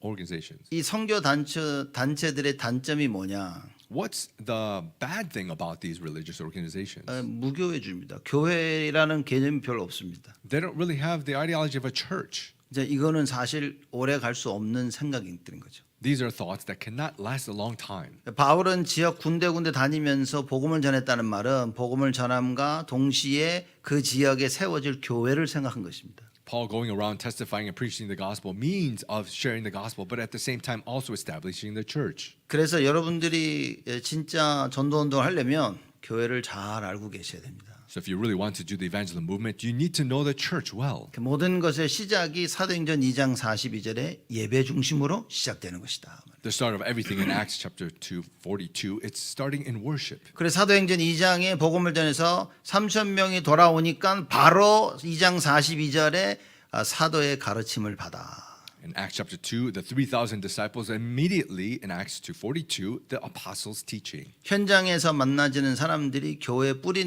organizations. 이 선교 단체들의 단점이 뭐냐? What's the bad thing about these religious organizations? 무교회주입니다. 교회라는 개념이 별로 없습니다. They don't really have the ideology of a church. 이제 이거는 사실 오래 갈 수 없는 생각들인 거죠. These are thoughts that cannot last a long time. 바울은 지역 군데군데 다니면서 복음을 전했다는 말은 복음을 전함과 동시에 그 지역에 세워질 교회를 생각한 것입니다. Paul going around testifying and preaching the gospel means of sharing the gospel, but at the same time also establishing the church. 그래서 여러분들이 진짜 전도운동을 하려면 교회를 잘 알고 계셔야 됩니다. So if you really want to do the evangelism movement, you need to know the church well. 그 모든 것의 시작이 사도행전 2장 42절에 예배 중심으로 시작되는 것이다. The start of everything in Acts chapter 2:42, it's starting in worship. 그래서 사도행전 2장에 복음을 전해서 3,000명이 돌아오니까 바로 2장 42절에 사도의 가르침을 받아. In Acts chapter 2, the 3,000 disciples immediately in Acts 2:42, the apostles' teaching. 현장에서 만나지는 사람들이 교회에 뿌리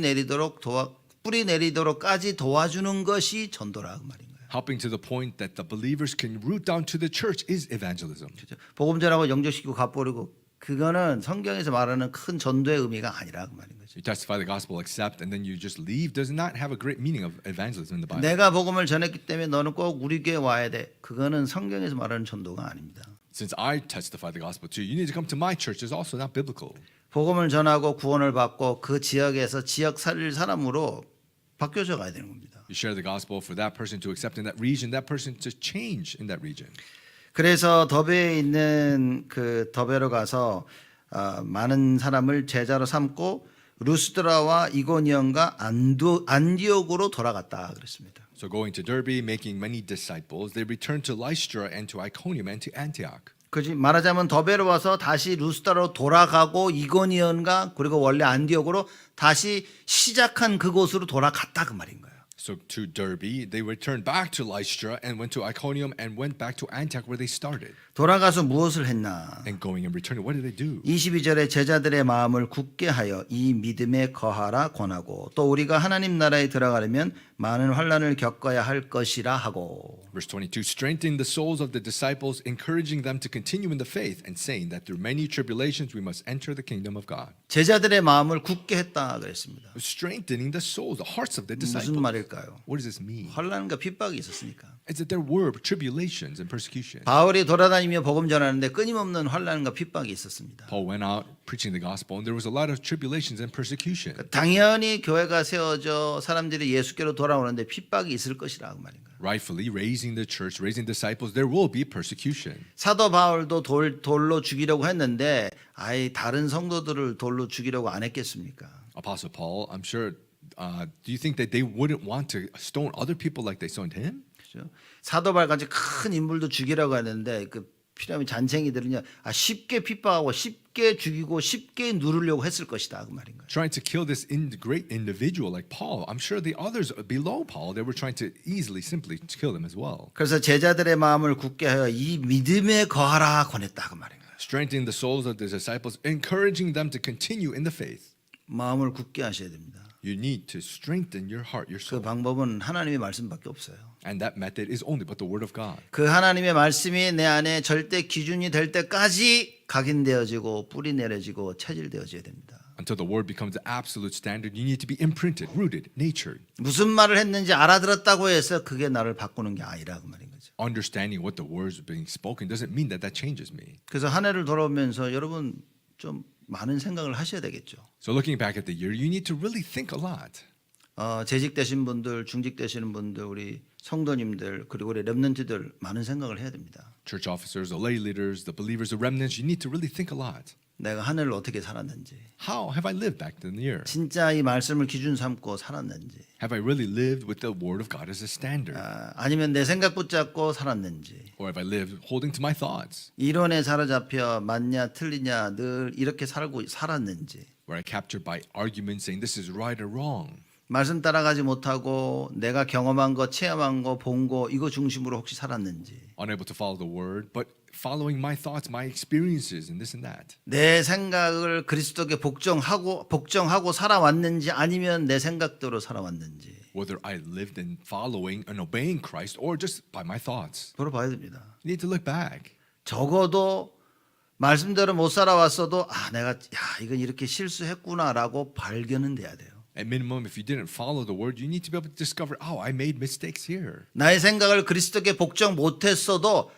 내리도록까지 도와주는 것이 전도라 그 말인 거예요. Helping to the point that the believers can root down to the church is evangelism. 그렇죠? 복음 전하고 영접시키고 갚버리고 그거는 성경에서 말하는 큰 전도의 의미가 아니라 그 말인 거죠. You testify the gospel, accept, and then you just leave does not have a great meaning of evangelism in the Bible. 내가 복음을 전했기 때문에 너는 꼭 우리 교회 와야 돼. 그거는 성경에서 말하는 전도가 아닙니다. Since I testify the gospel to you, you need to come to my church is also not biblical. 복음을 전하고 구원을 받고 그 지역에서 지역 살릴 사람으로 바뀌어져 가야 되는 겁니다. You share the gospel for that person to accept in that region, that person to change in that region. 그래서 더베에 있는 그 더베로 가서 많은 사람을 제자로 삼고 루스드라와 이고니온과 안디옥으로 돌아갔다 그랬습니다. So going to Derbe, making many disciples, they returned to Lystra and to Iconium and to Antioch. 그지 말하자면 더베로 와서 다시 루스드라로 돌아가고 이고니온과 그리고 원래 안디옥으로 다시 시작한 그곳으로 돌아갔다 그 말인 거예요. So to Derbe, they returned back to Lystra and went to Iconium and went back to Antioch where they started. 돌아가서 무엇을 했나? And going and returning, what did they do? 22절에 제자들의 마음을 굳게 하여 이 믿음에 거하라 권하고 또 우리가 하나님 나라에 들어가려면 많은 환난을 겪어야 할 것이라 하고. Verse 22, strengthening the souls of the disciples, encouraging them to continue in the faith and saying that through many tribulations we must enter the kingdom of God. 제자들의 마음을 굳게 했다 그랬습니다. Strengthening the souls, the hearts of the 무슨 disciples. 말일까요? What does this mean? 환난과 핍박이 있었으니까. It's that there were tribulations and persecution. 바울이 돌아다니며 복음 전하는데 끊임없는 환난과 핍박이 있었습니다. Paul went out preaching the gospel and there was a lot of tribulations and persecution. 당연히 교회가 세워져 사람들이 예수께로 돌아오는데 핍박이 있을 것이라 그 말인 거예요. Rightfully raising the church, raising disciples, there will be persecution. 사도 바울도 돌로 죽이려고 했는데 아예 다른 성도들을 돌로 죽이려고 안 했겠습니까? Apostle Paul, I'm sure, do you think that they wouldn't want to stone other people like they stoned him? 그렇죠? 사도 바울같이 큰 인물도 죽이려고 하는데 그 필요하면 잔챙이들은요 쉽게 핍박하고 쉽게 죽이고 쉽게 누르려고 했을 것이다 그 말인 거예요. Trying to kill this great individual like Paul. I'm sure the others below Paul, they were trying to easily, simply kill him as well. 그래서 제자들의 마음을 굳게 하여 이 믿음에 거하라 권했다 그 말인 거예요. Strengthening the souls of the disciples, encouraging them to continue in the faith. 마음을 굳게 하셔야 됩니다. You need to strengthen your heart, your 그 soul. 방법은 하나님의 말씀밖에 없어요. And that method is only but the word of God. 그 하나님의 말씀이 내 안에 절대 기준이 될 때까지 각인되어지고 뿌리 내려지고 체질되어져야 됩니다. Until the word becomes the absolute standard, you need to be imprinted, rooted, natured. 무슨 말을 했는지 알아들었다고 해서 그게 나를 바꾸는 게 아니라 그 말인 거죠. Understanding what the words are being spoken doesn't mean that that changes me. 그래서 한 해를 돌아오면서 여러분 좀 많은 생각을 하셔야 되겠죠. So looking back at the year, you need to really think a lot. 재직되신 분들, 중직되시는 분들, 우리 성도님들 그리고 우리 렘넌트들 많은 생각을 해야 됩니다. Church officers, the lay leaders, the believers, the remnants, you need to really think a lot. 내가 한 해를 어떻게 살았는지, How have I lived back in the year? 진짜 이 말씀을 기준 삼고 살았는지, Have I really lived with the word of God as a standard? 아니면 내 생각 붙잡고 살았는지, Or have I lived holding to my thoughts? 이론에 사로잡혀 맞냐 틀리냐 늘 이렇게 살았는지, Were I captured by arguments saying this is right or wrong? 말씀 따라가지 못하고 내가 경험한 거, 체험한 거, 본 거 이거 중심으로 혹시 살았는지, Unable to follow the word, but following my thoughts, my experiences, and this and that. 내 생각을 그리스도께 복종하고 살아왔는지 아니면 내 생각대로 살아왔는지. whether I lived in following and obeying Christ or just by my thoughts. 돌아봐야 됩니다. You need to look back. 적어도 말씀대로 못 살아왔어도 내가 이건 이렇게 실수했구나라고 발견은 돼야 돼요. At minimum, if you didn't follow the word, you need to be able to discover, I made mistakes here. 나의 생각을 그리스도께 복종 못했어도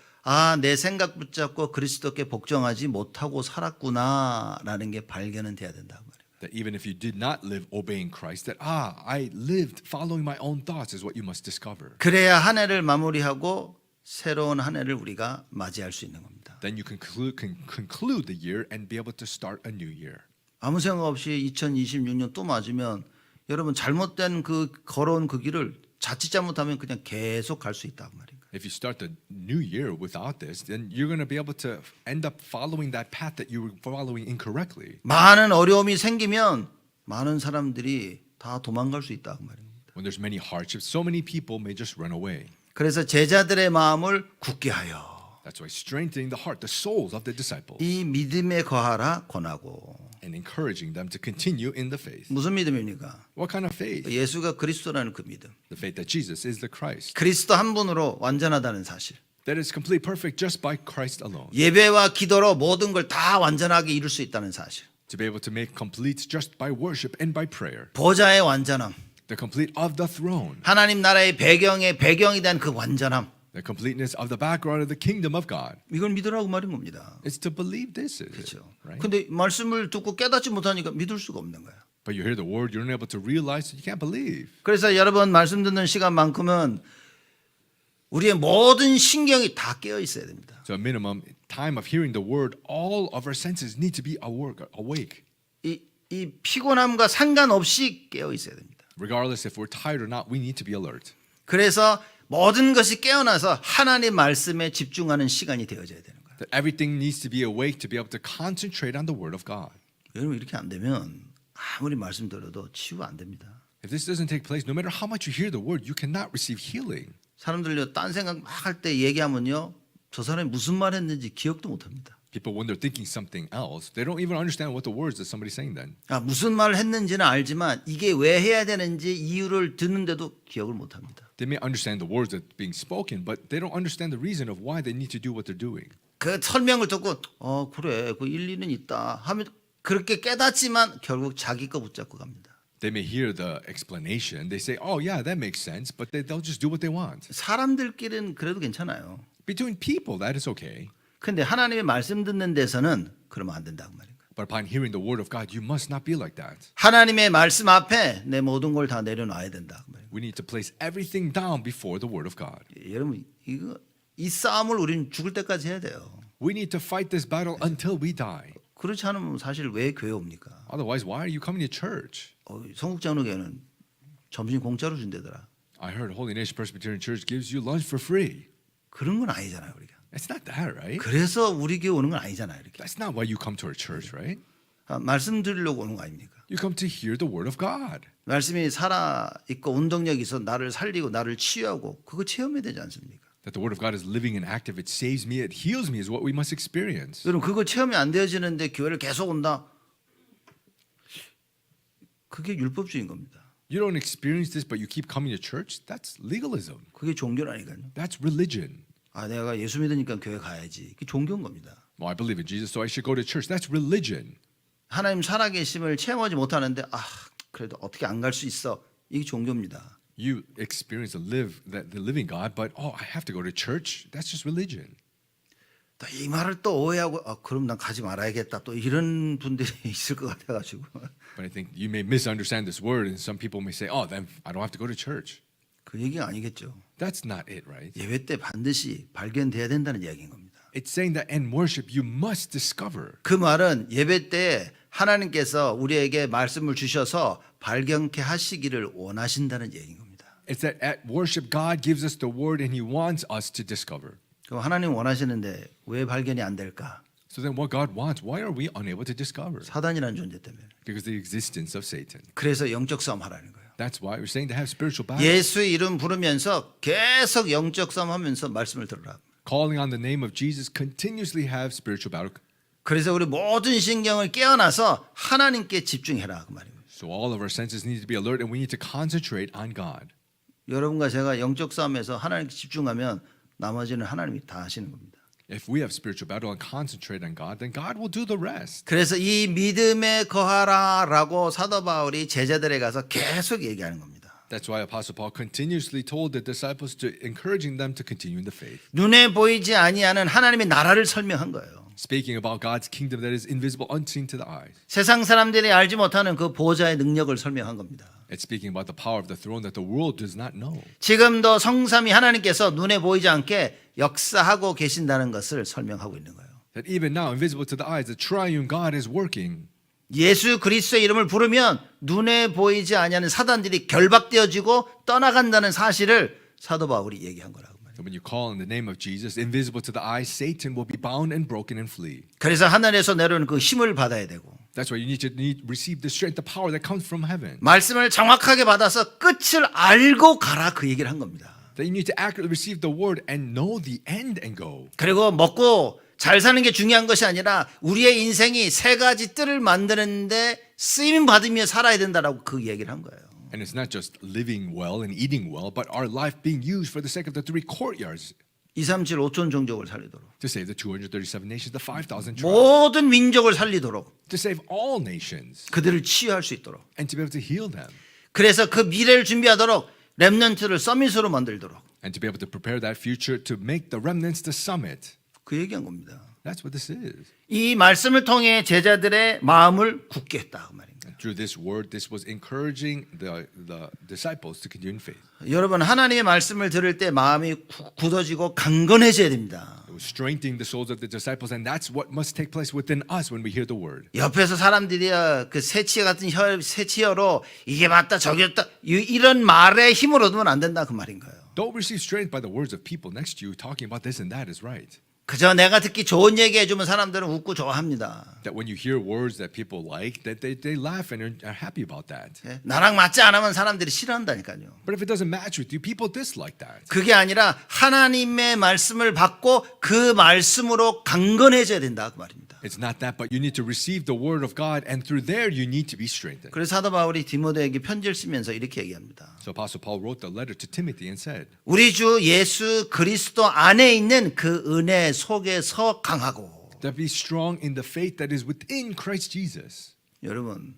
내 생각 붙잡고 그리스도께 복종하지 못하고 살았구나라는 게 발견은 돼야 된다고 말이에요. That even if you did not live obeying Christ, that I lived following my own thoughts is what you must discover. 그래야 한 해를 마무리하고 새로운 한 해를 우리가 맞이할 수 있는 겁니다. Then you can conclude the year and be able to start a new year. 아무 생각 없이 2026년 또 맞으면 여러분 잘못된 걸어온 그 길을 자칫 잘못하면 그냥 계속 갈 수 있다고 말이에요. If you start the new year without this, then you're going to be able to end up following that path that you were following incorrectly. 많은 어려움이 생기면 많은 사람들이 다 도망갈 수 있다고 말입니다. When there's many hardships, so many people may just run away. 그래서 제자들의 마음을 굳게 하여 That's why strengthening the heart, the souls of the disciples, 이 믿음에 거하라 권하고. and encouraging them to continue in the faith. 무슨 믿음입니까? What kind of faith? 예수가 그리스도라는 그 믿음. The faith that Jesus is the Christ. 그리스도 한 분으로 완전하다는 사실. That is complete, perfect just by Christ alone. 예배와 기도로 모든 걸 다 완전하게 이룰 수 있다는 사실. To be able to make complete just by worship and by prayer. 보좌의 완전함. The complete of the throne. 하나님 나라의 배경이 된 그 완전함. The completeness of the background of the kingdom of God. 이걸 믿으라고 말인 겁니다. It's to believe this, is it? 그렇죠. Right? 근데 말씀을 듣고 깨닫지 못하니까 믿을 수가 없는 거예요. But you hear the word, you're unable to realize, you can't believe. 그래서 여러분 말씀 듣는 시간만큼은 우리의 모든 신경이 다 깨어 있어야 됩니다. So a minimum time of hearing the word, all of our senses need to be awake. 이 피곤함과 상관없이 깨어 있어야 됩니다. Regardless if we're tired or not, we need to be alert. 그래서 모든 것이 깨어나서 하나님 말씀에 집중하는 시간이 되어져야 되는 거예요. That everything needs to be awake to be able to concentrate on the word of God. 여러분 이렇게 안 되면 아무리 말씀 들어도 치유 안 됩니다. If this doesn't take place, no matter how much you hear the word, you cannot receive healing. 사람들요 딴 생각 막 할 때 얘기하면요 저 사람이 무슨 말 했는지 기억도 못 합니다. People, when they're thinking something else, they don't even understand what the words that somebody's saying then. 무슨 말을 했는지는 알지만 이게 왜 해야 되는지 이유를 듣는데도 기억을 못 합니다. They may understand the words that are being spoken, but they don't understand the reason of why they need to do what they're doing. 그 설명을 듣고 그래 그 일리는 있다 하면 그렇게 깨닫지만 결국 자기 거 붙잡고 갑니다. They may hear the explanation. They say, "Oh, yeah, that makes sense," but they'll just do what they want. 사람들끼리는 그래도 괜찮아요. Between people, that is okay. 근데 하나님의 말씀 듣는 데서는 그러면 안 된다고 말입니다. But upon hearing the word of God, you must not be like that. 하나님의 말씀 앞에 내 모든 걸 다 내려놔야 된다고 말입니다. We need to place everything down before the word of God. 여러분 이 싸움을 우리는 죽을 때까지 해야 돼요. We need to fight this battle until we die. 그렇지 않으면 사실 왜 교회 옵니까? Otherwise, why are you coming to church? 성국장로교회는 점심 공짜로 준대더라. I heard Holy Nation Presbyterian Church gives you lunch for free. 그런 건 아니잖아요 우리가. It's not that, right? 그래서 우리 교회 오는 건 아니잖아요 이렇게. That's not why you come to our church, right? 말씀 드리려고 오는 거 아닙니까? You come to hear the word of God. 말씀이 살아 있고 운동력이 있어 나를 살리고 나를 치유하고 그거 체험해야 되지 않습니까? That the word of God is living and active. It saves me. It heals me is what we must experience. 여러분 그거 체험이 안 되어지는데 교회를 계속 온다. 그게 율법주의인 겁니다. You don't experience this, but you keep coming to church. That's legalism. 그게 종교라니까요. That's religion. 내가 예수 믿으니까 교회 가야지. 그게 종교인 겁니다. Well, I believe in Jesus, so I should go to church. That's religion. 하나님 살아계심을 체험하지 못하는데 그래도 어떻게 안 갈 수 있어. 이게 종교입니다. You experience the living God, but I have to go to church. That's just religion. 또 이 말을 또 오해하고 그럼 난 가지 말아야겠다. 또 이런 분들이 있을 것 같아가지고. But I think you may misunderstand this word, and some people may say, then I don't have to go to church. 그 얘기가 아니겠죠. That's not it, right? 예배 때 반드시 발견돼야 된다는 이야기인 겁니다. It's saying that in worship, you must discover. 그 말은 예배 때 하나님께서 우리에게 말씀을 주셔서 발견케 하시기를 원하신다는 얘기인 겁니다. It's that at worship, God gives us the word, and He wants us to discover. 그럼 하나님 원하시는데 왜 발견이 안 될까? So then what God wants, why are we unable to discover? 사단이라는 존재 때문에. Because the existence of Satan. 그래서 영적 싸움 하라는 거예요. That's why we're saying to have spiritual battle. 예수의 이름 부르면서 계속 영적 싸움 하면서 말씀을 들으라. Calling on the name of Jesus, continuously have spiritual battle. 그래서 우리 모든 신경을 깨어나서 하나님께 집중해라 그 말입니다. So all of our senses need to be alert and we need to concentrate on God. 여러분과 제가 영적 싸움에서 하나님께 집중하면 나머지는 하나님이 다 하시는 겁니다. If we have spiritual battle and concentrate on God, then God will do the rest. 그래서 이 믿음에 거하라라고 사도 바울이 제자들에 가서 계속 얘기하는 겁니다. That's why Apostle Paul continuously told the disciples to encouraging them to continue in the faith. 눈에 보이지 아니하는 하나님의 나라를 설명한 거예요. Speaking about God's kingdom that is invisible, unseen to the eyes. 세상 사람들이 알지 못하는 그 보좌의 능력을 설명한 겁니다. It's speaking about the power of the throne that the world does not know. 지금도 성삼위 하나님께서 눈에 보이지 않게 역사하고 계신다는 것을 설명하고 있는 거예요. That even now, invisible to the eyes, the triune God is working. 예수 그리스도의 이름을 부르면 눈에 보이지 아니하는 사단들이 결박되어지고 떠나간다는 사실을 사도 바울이 얘기한 거라고 말이에요. So when you call in the name of Jesus, invisible to the eyes, Satan will be bound and broken and flee. 그래서 하늘에서 내려오는 그 힘을 받아야 되고 That's why you need to receive the strength, the power that comes from heaven. 말씀을 정확하게 받아서 끝을 알고 가라 그 얘기를 한 겁니다. That you need to accurately receive the word and know the end and go. 그리고 먹고 잘 사는 게 중요한 것이 아니라 우리의 인생이 세 가지 뜰을 만드는데 쓰임 받으며 살아야 된다라고 그 얘기를 한 거예요. And it's not just living well and eating well, but our life being used for the sake of the 3 courtyards 237 5천 종족을 살리도록 to save the 237 nations, the 5,000 tribes, 모든 민족을 살리도록 to save all nations 그들을 치유할 수 있도록 and to be able to heal them 그래서 그 미래를 준비하도록 렘넌트를 서밋으로 만들도록 and to be able to prepare that future to make the remnants the summit. 그 얘기한 겁니다. That's what this is. 이 말씀을 통해 제자들의 마음을 굳게 했다 그 말입니다. And through this word, this was encouraging the disciples to continue in faith. 여러분 하나님의 말씀을 들을 때 마음이 굳어지고 강건해져야 됩니다. It was strengthening the souls of the disciples, and that's what must take place within us when we hear the word. 옆에서 사람들이 그 새치어 같은 새치어로 이게 맞다 저기였다 이런 말에 힘을 얻으면 안 된다 그 말인 거예요. Don't receive strength by the words of people next to you talking about this and that is right. 그저 내가 듣기 좋은 얘기 해주면 사람들은 웃고 좋아합니다. That when you hear words that people like, that they laugh and are happy about that. 예? 나랑 맞지 않으면 사람들이 싫어한다니까요. But if it doesn't match with you, people dislike that. 그게 아니라 하나님의 말씀을 받고 그 말씀으로 강건해져야 된다 그 말입니다. It's not that, but you need to receive the word of God, and through there you need to be strengthened. 그래서 사도 바울이 디모데에게 편지를 쓰면서 이렇게 얘기합니다. So Apostle Paul wrote the letter to Timothy and said, 우리 주 예수 그리스도 안에 있는 그 은혜 속에서 강하고. that be strong in the faith that is within Christ Jesus. 여러분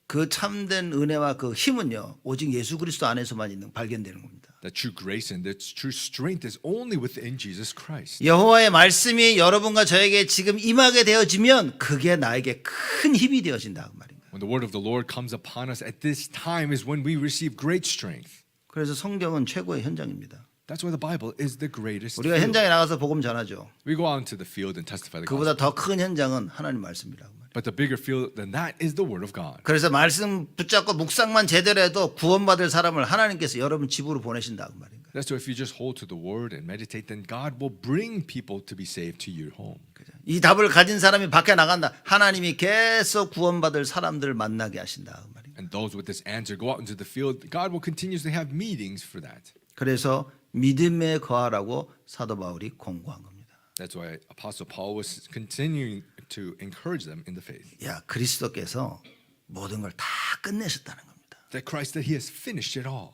그 참된 은혜와 그 힘은요 오직 예수 그리스도 안에서만 있는 발견되는 겁니다. That true grace and that true strength is only within Jesus Christ. 여호와의 말씀이 여러분과 저에게 지금 임하게 되어지면 그게 나에게 큰 힘이 되어진다 그 말입니다. When the word of the Lord comes upon us at this time is when we receive great strength. 그래서 성경은 최고의 현장입니다. That's why the Bible is the greatest. 우리가 field. 현장에 나가서 복음 전하죠. We go out into the field and testify the 그보다 gospel. 더 큰 현장은 하나님 말씀이라고 말이에요. But the bigger field than that is the word of God. 그래서 말씀 붙잡고 묵상만 제대로 해도 구원받을 사람을 하나님께서 여러분 집으로 보내신다 그 말인 거예요. That's why if you just hold to the word and meditate, then God will bring people to be saved to your home. 이 답을 가진 사람이 밖에 나간다. 하나님이 계속 구원받을 사람들을 만나게 하신다 그 말이에요. And those with this answer go out into the field. God will continuously have meetings for that. 그래서 믿음에 거하라고 사도 바울이 공고한 겁니다. That's why Apostle Paul was continuing to encourage them in the faith. 야, 그리스도께서 모든 걸 다 끝내셨다는 겁니다. That Christ, that He has finished it all.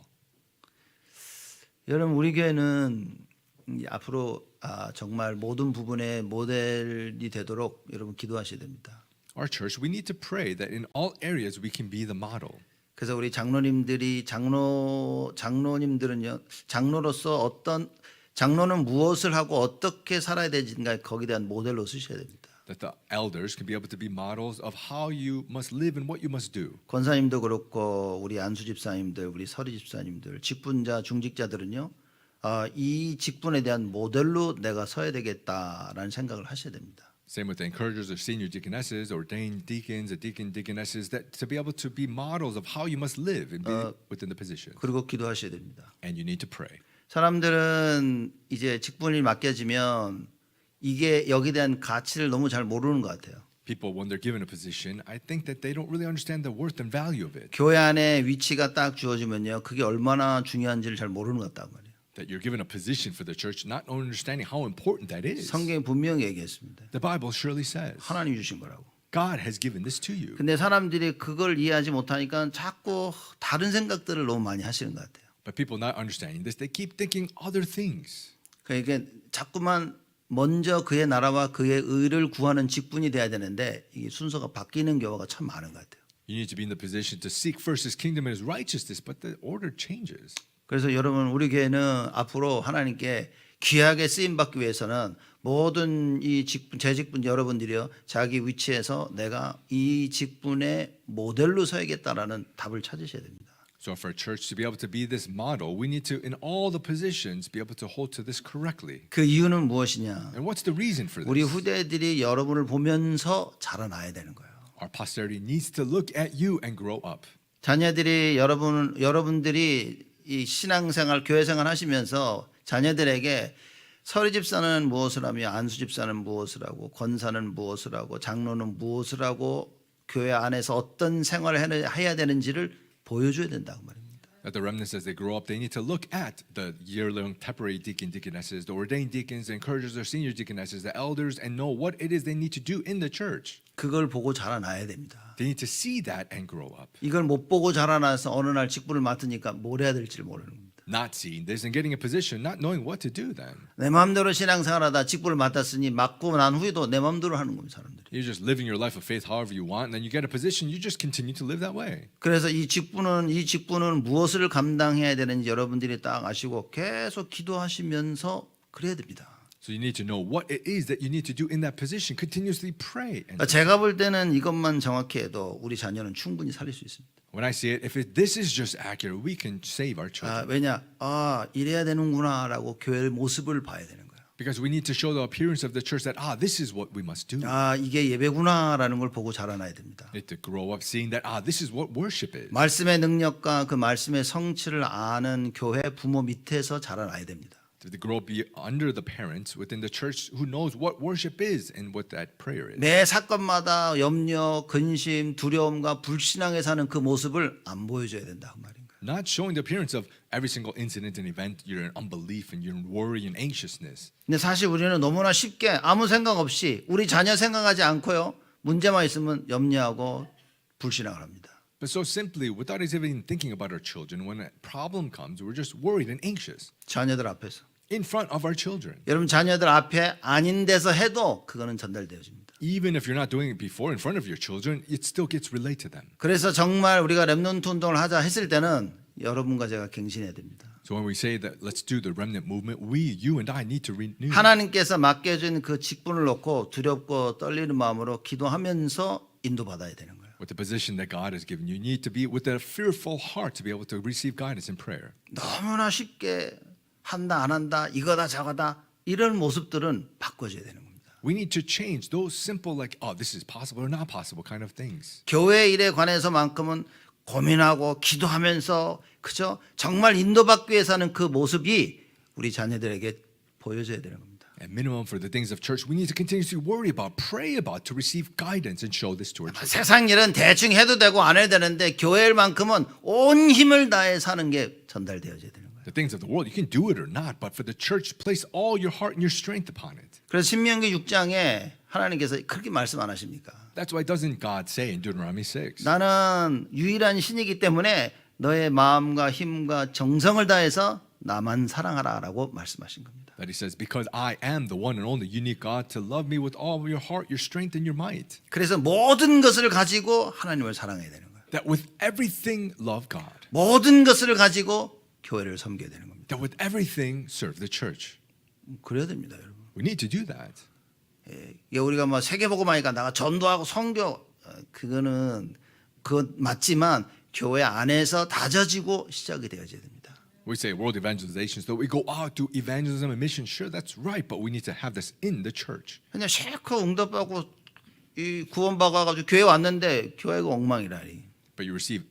여러분 우리 교회는 앞으로 정말 모든 부분에 모델이 되도록 여러분 기도하셔야 됩니다. Our church, we need to pray that in all areas we can be the model. 그래서 우리 장로님들이 장로님들은요 장로로서 장로는 무엇을 하고 어떻게 살아야 되는가 거기에 대한 모델로 쓰셔야 됩니다. That the elders can be able to be models of how you must live and what you must do. 권사님도 그렇고 우리 안수 집사님들, 우리 서리 집사님들, 직분자, 중직자들은요 이 직분에 대한 모델로 내가 서야 되겠다라는 생각을 하셔야 됩니다. Same with the encouragers or senior deaconesses, ordained deacons, deaconesses, that to be able to be models of how you must live and be within the position. 그리고 기도하셔야 됩니다. And you need to pray. 사람들은 이제 직분이 맡겨지면 이게 여기에 대한 가치를 너무 잘 모르는 것 같아요. People, when they're given a position, I think that they don't really understand the worth and value of it. 교회 안에 위치가 딱 주어지면요, 그게 얼마나 중요한지를 잘 모르는 것 같단 말이에요. That you're given a position for the church, not understanding how important that is. 성경이 분명히 얘기했습니다. The Bible surely says 하나님이 주신 거라고. God has given this to you. 근데 사람들이 그걸 이해하지 못하니까 자꾸 다른 생각들을 너무 많이 하시는 것 같아요. But people not understanding this, they keep thinking other things. 그러니까 자꾸만 먼저 그의 나라와 그의 의를 구하는 직분이 돼야 되는데 이게 순서가 바뀌는 경우가 참 많은 것 같아요. You need to be in the position to seek first His kingdom and His righteousness, but the order changes. 그래서 여러분 우리 교회는 앞으로 하나님께 귀하게 쓰임 받기 위해서는 모든 이 직분, 제 직분 여러분들이요 자기 위치에서 내가 이 직분의 모델로 서야겠다라는 답을 찾으셔야 됩니다. So for a church to be able to be this model, we need to, in all the positions, be able to hold to this correctly. 그 이유는 무엇이냐? And what's the reason for 우리 this? 후대들이 여러분을 보면서 자라나야 되는 거예요. Our posterity needs to look at you and grow up. 자녀들이 여러분들이 이 신앙생활, 교회생활 하시면서 자녀들에게 서리 집사는 무엇을 하며 안수 집사는 무엇을 하고 권사는 무엇을 하고 장로는 무엇을 하고 교회 안에서 어떤 생활을 해야 되는지를 보여줘야 된다고 말입니다. That the remnants, as they grow up, they need to look at the year-long temporary deacon, deaconesses, the ordained deacons, the encouragers, the senior deaconesses, the elders, and know what it is they need to do in the church. 그걸 보고 자라나야 됩니다. They need to see that and grow up. 이걸 못 보고 자라나서 어느 날 직분을 맡으니까 뭘 해야 될지를 모르는 겁니다. Not seeing this and getting a position, not knowing what to do then. 내 마음대로 신앙생활하다 직분을 맡았으니 맡고 난 후에도 내 마음대로 하는 겁니다. 사람들이. You're just living your life of faith however you want, and then you get a position, you just continue to live that way. 그래서 이 직분은 무엇을 감당해야 되는지 여러분들이 딱 아시고 계속 기도하시면서 그래야 됩니다. So you need to know what it is that you need to do in that position. Continuously pray. And 제가 볼 때는 이것만 정확히 해도 우리 자녀는 충분히 살릴 수 있습니다. when I see it, if this is just accurate, we can save our children. 왜냐? 이래야 되는구나라고 교회의 모습을 봐야 되는 거예요. Because we need to show the appearance of the church that this is what we must do. 이게 예배구나라는 걸 보고 자라나야 됩니다. We need to grow up seeing that this is what worship is. 말씀의 능력과 그 말씀의 성취를 아는 교회 부모 밑에서 자라나야 됩니다. To grow up be under the parents within the church who knows what worship is and what that prayer is. 매 사건마다 염려, 근심, 두려움과 불신앙에 사는 그 모습을 안 보여줘야 된다 그 말인 거예요. Not showing the appearance of every single incident and event you're in unbelief and you're in worry and anxiousness. 근데 사실 우리는 너무나 쉽게 아무 생각 없이 우리 자녀 생각하지 않고요. 문제만 있으면 염려하고 불신앙을 합니다. But so simply, without us even thinking about our children, when a problem comes, we're just worried and anxious 자녀들 앞에서. in front of our children. 여러분 자녀들 앞에 아닌 데서 해도 그거는 전달되어집니다. Even if you're not doing it before in front of your children, it still gets relayed to them. 그래서 정말 우리가 렘넌트 운동을 하자 했을 때는 여러분과 제가 갱신해야 됩니다. So when we say that let's do the remnant movement, you and I need to renew. 하나님께서 맡겨준 그 직분을 놓고 두렵고 떨리는 마음으로 기도하면서 인도받아야 되는 거예요. With the position that God has given you, you need to be with a fearful heart to be able to receive guidance in prayer. 너무나 쉽게 한다 안 한다 이거다 저거다 이런 모습들은 바꿔줘야 되는 겁니다. We need to change those simple like this is possible or not possible kind of things. 교회 일에 관해서만큼은 고민하고 기도하면서 그죠? 정말 인도받기 위해서 하는 그 모습이 우리 자녀들에게 보여줘야 되는 겁니다. At minimum for the things of church, we need to continuously worry about, pray about, to receive guidance and show this to our children. 세상 일은 대충 해도 되고 안 해도 되는데 교회 일만큼은 온 힘을 다해 사는 게 전달되어져야 되는 거예요. The things of the world, you can do it or not, but for the church, place all your heart and your strength upon it. 그래서 신명기 6장에 하나님께서 그렇게 말씀 안 하십니까? That's why doesn't God say in Deuteronomy 6? 나는 유일한 신이기 때문에 너의 마음과 힘과 정성을 다해서 나만 사랑하라라고 말씀하신 겁니다. That he says, because I am the one and only unique God, to love me with all your heart, your strength, and your might. 그래서 모든 것을 가지고 하나님을 사랑해야 되는 거예요. That with everything, love God. 모든 것을 가지고 교회를 섬겨야 되는 겁니다. That with everything, serve the church. 그래야 됩니다, 여러분. We need to do that. 이게 우리가 뭐 세계복음하니까 나가 전도하고 선교 그거는 그거 맞지만 교회 안에서 다져지고 시작이 되어져야 됩니다. We say world evangelization, so we go out to evangelism and mission. Sure, that's right, but we need to have this in the church. 그냥 실컷 응답받고 이 구원받아가지고 교회 왔는데 교회가 엉망이라니. But you receive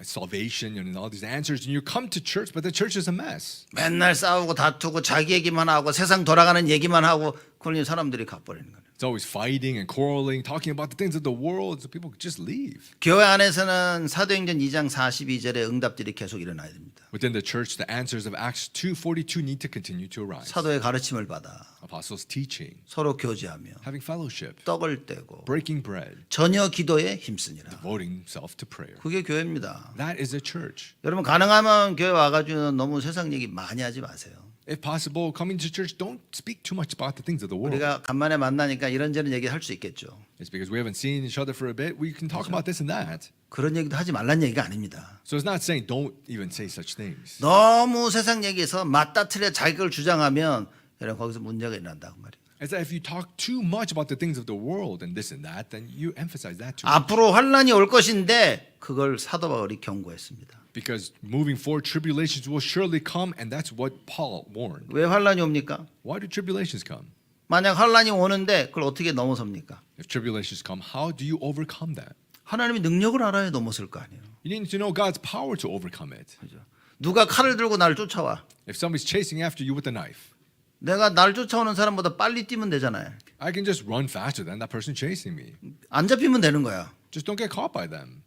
salvation and all these answers, and you come to church, but the church is a mess. 맨날 싸우고 다투고 자기 얘기만 하고 세상 돌아가는 얘기만 하고 그러니 사람들이 가버리는 거예요. It's always fighting and quarreling, talking about the things of the world, so people just leave. 교회 안에서는 사도행전 2장 42절의 응답들이 계속 일어나야 됩니다. Within the church, the answers of Acts 2:42 need to continue to arise. 사도의 가르침을 받아 Apostles' teaching, 서로 교제하며 having fellowship, 떡을 떼고 breaking bread, 전혀 기도에 힘쓰니라. devoting himself to prayer. 그게 교회입니다. That is a church. 여러분 가능하면 교회 와가지고 너무 세상 얘기 많이 하지 마세요. If possible, coming to church, don't speak too much about the things of the world. 우리가 간만에 만나니까 이런저런 얘기 할 수 있겠죠. It's because we haven't seen each other for a bit. We can talk about this and that. 그런 얘기도 하지 말란 얘기가 아닙니다. So it's not saying don't even say such things. 너무 세상 얘기에서 맞다 틀려 자기 걸 주장하면 여러분 거기서 문제가 일어난다고 말이에요. It's that if you talk too much about the things of the world and this and that, then you emphasize that too much. 앞으로 환란이 올 것인데 그걸 사도 바울이 경고했습니다. Because moving forward, tribulations will surely come, and that's what Paul warned. 왜 환란이 옵니까? Why do tribulations come? 만약 환란이 오는데 그걸 어떻게 넘어섭니까? If tribulations come, how do you overcome that? 하나님의 능력을 알아야 넘어설 거 아니에요. You need to know God's power to overcome it. 그죠? 누가 칼을 들고 나를 쫓아와. If somebody's chasing after you with a knife, 내가 날 쫓아오는 사람보다 빨리 뛰면 되잖아요. I can just run faster than that person chasing me. 안 잡히면 되는 거야. Just don't get caught by them.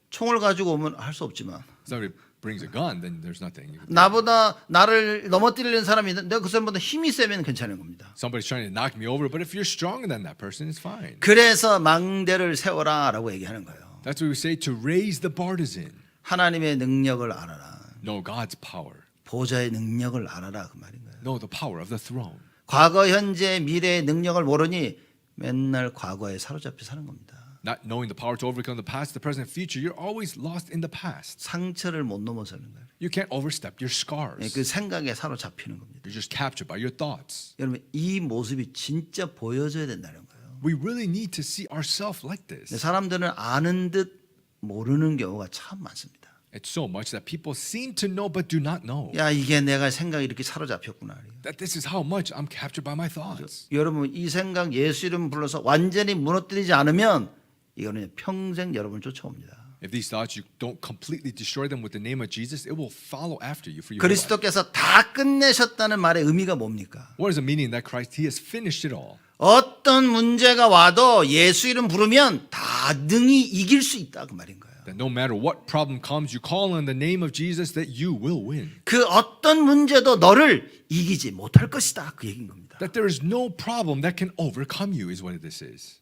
총을 가지고 오면 할 수 없지만 If somebody brings a gun, then there's nothing. 나보다 나를 넘어뜨리는 사람이 있는데 내가 그 사람보다 힘이 세면 괜찮은 겁니다. Somebody's trying to knock me over, but if you're stronger than that person, it's fine. 그래서 망대를 세워라라고 얘기하는 거예요. That's what we say to raise the partisan. 하나님의 능력을 알아라. Know God's power. 보좌의 능력을 알아라 그 말인 거예요. Know the power of the throne. 과거, 현재, 미래의 능력을 모르니 맨날 과거에 사로잡혀 사는 겁니다. Not knowing the power to overcome the past, the present, future, you're always lost in the past. 상처를 못 넘어서는 거예요. You can't overstep your scars. 그 생각에 사로잡히는 겁니다. You're just captured by your thoughts. 여러분 이 모습이 진짜 보여져야 된다는 거예요. We really need to see ourselves like 근데 this. 사람들은 아는 듯 모르는 경우가 참 많습니다. It's so much that people seem to know but do not know. 야 이게 내가 생각이 이렇게 사로잡혔구나. That this is how much I'm captured by my thoughts. 여러분 이 생각 예수 이름 불러서 완전히 무너뜨리지 않으면 이거는 평생 여러분을 쫓아옵니다. If these thoughts, you don't completely destroy them with the name of Jesus, it will follow after you for your life. 그리스도께서 다 끝내셨다는 말의 의미가 뭡니까? What is the meaning that Christ, He has finished it all? 어떤 문제가 와도 예수 이름 부르면 다 능히 이길 수 있다 그 말인 거예요. That no matter what problem comes, you call on the name of Jesus, that you will win. 그 어떤 문제도 너를 이기지 못할 것이다 그 얘기인 겁니다. That there is no problem that can overcome you is what this is.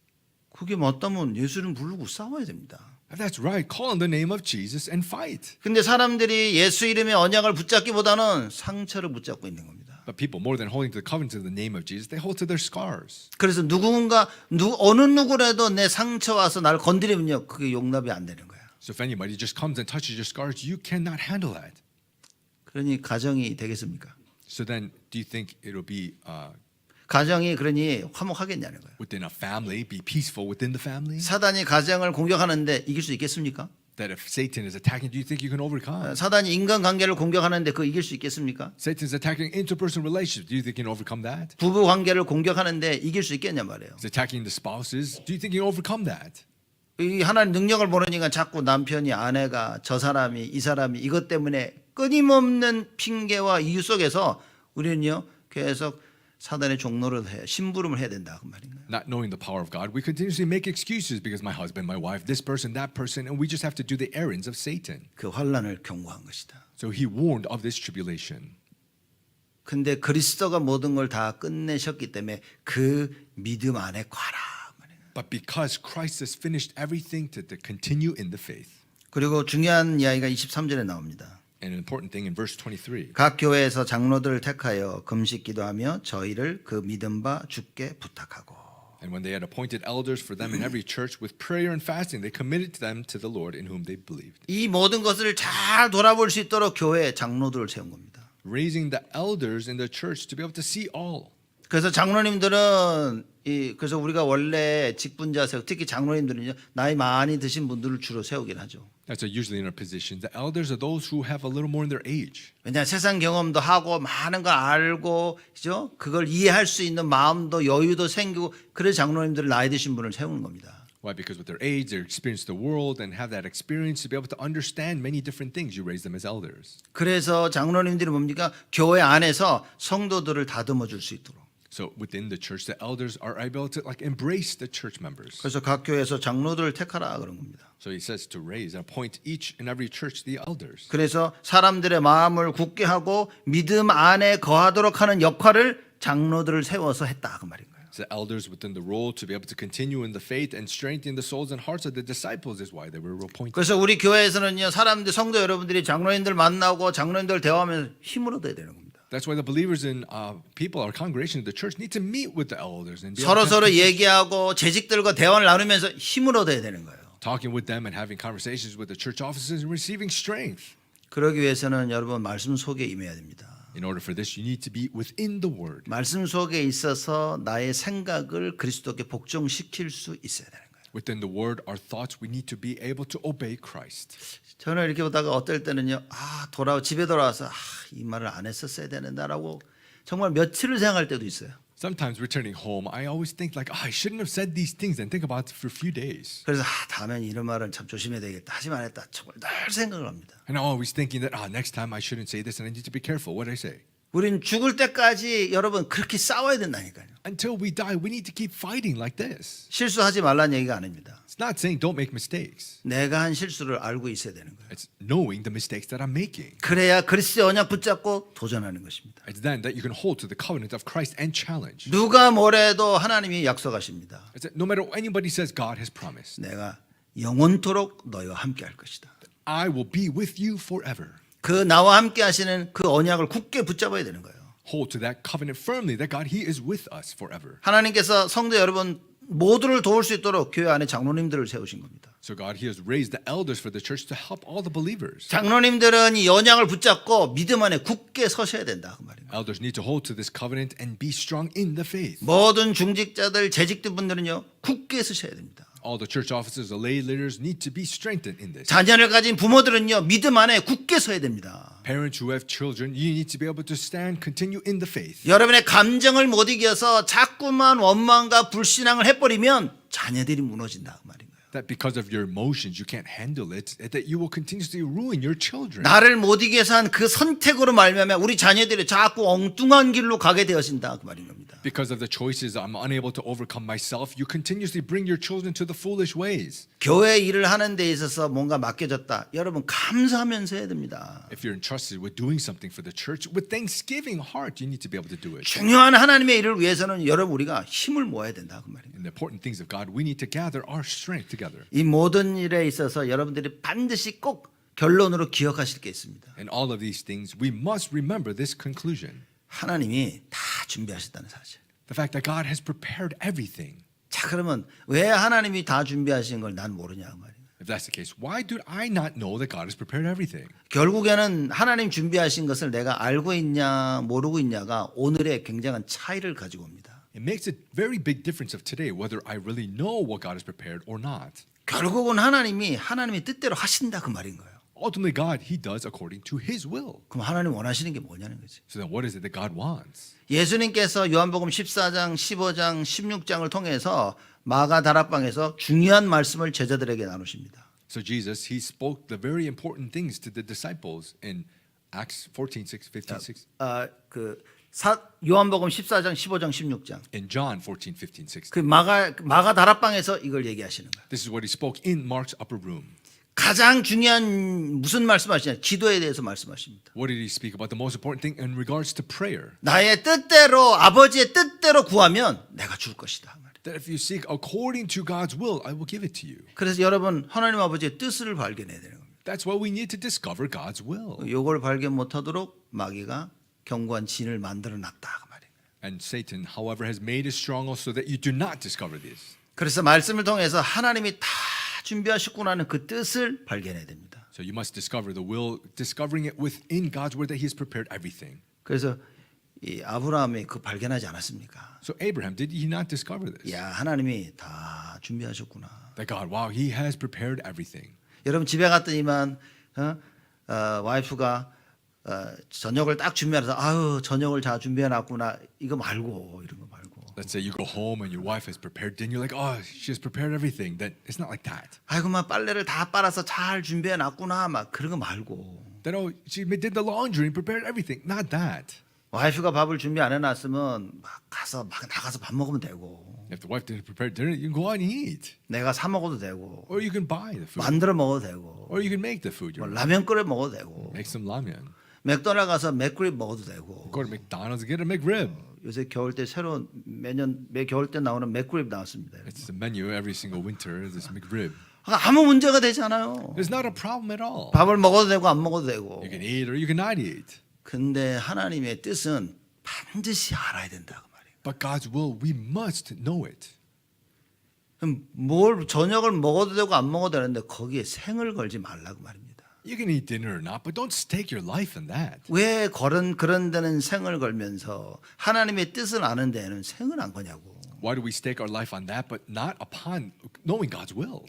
그게 맞다면 예수 이름 부르고 싸워야 됩니다. If that's right, call on the name of Jesus and fight. 근데 사람들이 예수 이름의 언약을 붙잡기보다는 상처를 붙잡고 있는 겁니다. But people, more than holding to the covenant of the name of Jesus, they hold to their scars. 그래서 어느 누구라도 내 상처 와서 나를 건드리면요 그게 용납이 안 되는 거야. So if anybody just comes and touches your scars, you cannot handle that. 그러니 가정이 되겠습니까? So then, do you think it'll be 가정이 그러니 화목하겠냐는 거예요. within a family, be peaceful within the family? 사단이 가정을 공격하는데 이길 수 있겠습니까? That if Satan is attacking, do you think you can overcome? 사단이 인간관계를 공격하는데 그거 이길 수 있겠습니까? Satan is attacking interpersonal relationships. Do you think you can overcome that? 부부 관계를 공격하는데 이길 수 있겠냐 말이에요. He's attacking the spouses. Do you think you can overcome that? 이 하나님 능력을 모르니까 자꾸 남편이 아내가 저 사람이 이 사람이 이것 때문에 끊임없는 핑계와 이유 속에서 우리는요 계속 사단의 종로를 해 심부름을 해야 된다 그 말인가요? Not knowing the power of God, we continuously make excuses because my husband, my wife, this person, that person, and we just have to do the errands of Satan. 그 환란을 경고한 것이다. So he warned of this tribulation. 근데 그리스도가 모든 걸 다 끝내셨기 때문에 그 믿음 안에 과라. But because Christ has finished everything to continue in the faith. 그리고 중요한 이야기가 23절에 나옵니다. And an important thing in verse 23. 각 교회에서 장로들을 택하여 금식 기도하며 저희를 그 믿음 바 주께 부탁하고. And when they had appointed elders for them in every church with prayer and fasting, they committed them to the Lord in whom they believed. 이 모든 것을 잘 돌아볼 수 있도록 교회에 장로들을 세운 겁니다. Raising the elders in the church to be able to see all. 그래서 장로님들은 그래서 우리가 원래 직분자 세우 특히 장로님들은요 나이 많이 드신 분들을 주로 세우긴 하죠. That's usually in our positions. The elders are those who have a little more in their age. 왜냐 세상 경험도 하고 많은 걸 알고 그죠? 그걸 이해할 수 있는 마음도 여유도 생기고 그래서 장로님들을 나이 드신 분을 세우는 겁니다. Why? Because with their age, they experience the world and have that experience to be able to understand many different things. You raise them as elders. 그래서 장로님들이 뭡니까? 교회 안에서 성도들을 다듬어 줄 수 있도록. So within the church, the elders are able to like embrace the church members. 그래서 각 교회에서 장로들을 택하라 그런 겁니다. So he says to raise and appoint each and every church the elders. 그래서 사람들의 마음을 굳게 하고 믿음 안에 거하도록 하는 역할을 장로들을 세워서 했다 그 말인 거예요. The elders within the role to be able to continue in the faith and strengthen the souls and hearts of the disciples is why they were appointed. 그래서 우리 교회에서는요 사람들 성도 여러분들이 장로님들 만나고 장로님들 대화하면서 힘을 얻어야 되는 겁니다. That's why the believers in people, our congregation, the church, need to meet with the elders and be 서로 able to 얘기하고 재직들과 대화를 나누면서 힘을 얻어야 되는 거예요. talking with them and having conversations with the church officers and receiving strength. 그러기 위해서는 여러분 말씀 속에 임해야 됩니다. In order for this, you need to be within the Word. 말씀 속에 있어서 나의 생각을 그리스도께 복종시킬 수 있어야 되는 거예요. Within the Word, our thoughts, we need to be able to obey Christ. 저는 이렇게 보다가 어떨 때는요, 집에 돌아와서 이 말을 안 했었어야 되는다라고 정말 며칠을 생각할 때도 있어요. Sometimes returning home, I always think like, I shouldn't have said these things and think about it for a few days. 그래서 다음엔 이런 말은 참 조심해야 되겠다. 하지 말했다. 정말 늘 생각을 합니다. And I'm always thinking that, next time I shouldn't say this and I need to be careful what I say. 우린 죽을 때까지 여러분 그렇게 싸워야 된다니까요. Until we die, we need to keep fighting like this. 실수하지 말라는 얘기가 아닙니다. It's not saying don't make mistakes. 내가 한 실수를 알고 있어야 되는 거예요. It's knowing the mistakes that I'm making. 그래야 그리스도의 언약 붙잡고 도전하는 것입니다. It's then that you can hold to the covenant of Christ and challenge. 누가 뭐래도 하나님이 약속하십니다. It's that no matter what anybody says, God has promised. 내가 영원토록 너희와 함께 할 것이다. I will be with you forever. 그 나와 함께 하시는 그 언약을 굳게 붙잡아야 되는 거예요. Hold to that covenant firmly that God, He is with us forever. 하나님께서 성도 여러분 모두를 도울 수 있도록 교회 안에 장로님들을 세우신 겁니다. So God, He has raised the elders for the church to help all the believers. 장로님들은 이 언약을 붙잡고 믿음 안에 굳게 서셔야 된다 그 말입니다. Elders need to hold to this covenant and be strong in the faith. 모든 중직자들 재직들 분들은요 굳게 서셔야 됩니다. All the church officers, the lay leaders need to be strengthened in this. 자녀를 가진 부모들은요 믿음 안에 굳게 서야 됩니다. Parents who have children, you need to be able to stand, continue in the faith. 여러분의 감정을 못 이겨서 자꾸만 원망과 불신앙을 해버리면 자녀들이 무너진다 그 말인 거예요. That because of your emotions, you can't handle it, that you will continuously ruin your children. 나를 못 이겨서 한 그 선택으로 말미암아 우리 자녀들이 자꾸 엉뚱한 길로 가게 되어진다 그 말인 겁니다. Because of the choices I'm unable to overcome myself, you continuously bring your children to the foolish ways. 교회 일을 하는 데 있어서 뭔가 맡겨졌다. 여러분 감사하면서 해야 됩니다. If you're entrusted with doing something for the church, with thanksgiving heart, you need to be able to do it. 중요한 하나님의 일을 위해서는 여러분 우리가 힘을 모아야 된다 그 말입니다. In the important things of God, we need to gather our strength together. 이 모든 일에 있어서 여러분들이 반드시 꼭 결론으로 기억하실 게 있습니다. In all of these things, we must remember this conclusion. 하나님이 다 준비하셨다는 사실. The fact that God has prepared everything. 자 그러면 왜 하나님이 다 준비하신 걸 난 모르냐 그 말이에요. If that's the case, why do I not know that God has prepared everything? 결국에는 하나님 준비하신 것을 내가 알고 있냐 모르고 있냐가 오늘의 굉장한 차이를 가지고 옵니다. It makes a very big difference of today whether I really know what God has prepared or not. 결국은 하나님이 하나님의 뜻대로 하신다 그 말인 거예요. Ultimately, God, He does according to His will. 그럼 하나님 원하시는 게 뭐냐는 거지. So then what is it that God wants? 예수님께서 요한복음 14장, 15장, 16장을 통해서 마가 다락방에서 중요한 말씀을 제자들에게 나누십니다. So Jesus, He spoke the very important things to the disciples in Acts 14:6, 15:6. 요한복음 14장, 15장, 16장. In John 14:15, 16. 그 마가 다락방에서 이걸 얘기하시는 거예요. This is what He spoke in Mark's upper room. 가장 중요한 무슨 말씀하시냐? 기도에 대해서 말씀하십니다. What did He speak about? The most important thing in regards to prayer. 나의 뜻대로 아버지의 뜻대로 구하면 내가 줄 것이다. That if you seek according to God's will, I will give it to you. 그래서 여러분 하나님 아버지의 뜻을 발견해야 되는 겁니다. That's why we need to discover God's will. 요걸 발견 못하도록 마귀가 견고한 진을 만들어 놨다 그 말이에요. And Satan, however, has made a stronghold so that you do not discover this. 그래서 말씀을 통해서 하나님이 다 준비하셨구나 하는 그 뜻을 발견해야 됩니다. So you must discover the will, discovering it within God's word that He has prepared everything. 그래서 이 아브라함이 그 발견하지 않았습니까? So Abraham, did he not discover this? 야 하나님이 다 준비하셨구나. That God, wow, He has prepared everything. 여러분 집에 갔더니만 와이프가 저녁을 딱 준비해서 아유 저녁을 다 준비해놨구나 이거 말고 이런 거 말고. Let's say you go home and your wife has prepared dinner. You're like, oh, she has prepared everything. That it's not like that. 아이고만 빨래를 다 빨아서 잘 준비해놨구나 막 그런 거 말고. That oh, she did the laundry and prepared everything. Not that. 와이프가 밥을 준비 안 해놨으면 막 가서 막 나가서 밥 먹으면 되고 If the wife didn't prepare dinner, you can go out and eat. 내가 사 먹어도 되고 Or you can buy the food. 만들어 먹어도 되고 Or you can make the food. 뭐 Yourself. 라면 끓여 먹어도 되고 Make some ramen. 맥도날드 가서 맥그립 먹어도 되고 Go to McDonald's and get a McRib. 요새 겨울 때 새로 매 겨울 때 나오는 맥그립 나왔습니다. It's the menu every single winter. This McRib. 아무 문제가 되지 않아요. There's not a problem at all. 밥을 먹어도 되고 안 먹어도 되고. You can eat or you cannot eat. 근데 하나님의 뜻은 반드시 알아야 된다고 말이에요. But God's will, we must know it. 그럼 뭘 저녁을 먹어도 되고 안 먹어도 되는데 거기에 생을 걸지 말라고 말입니다. You can eat dinner or not, but don't stake your life on that. 왜 그런 데는 생을 걸면서 하나님의 뜻을 아는 데에는 생을 안 거냐고. Why do we stake our life on that, but not upon knowing God's will?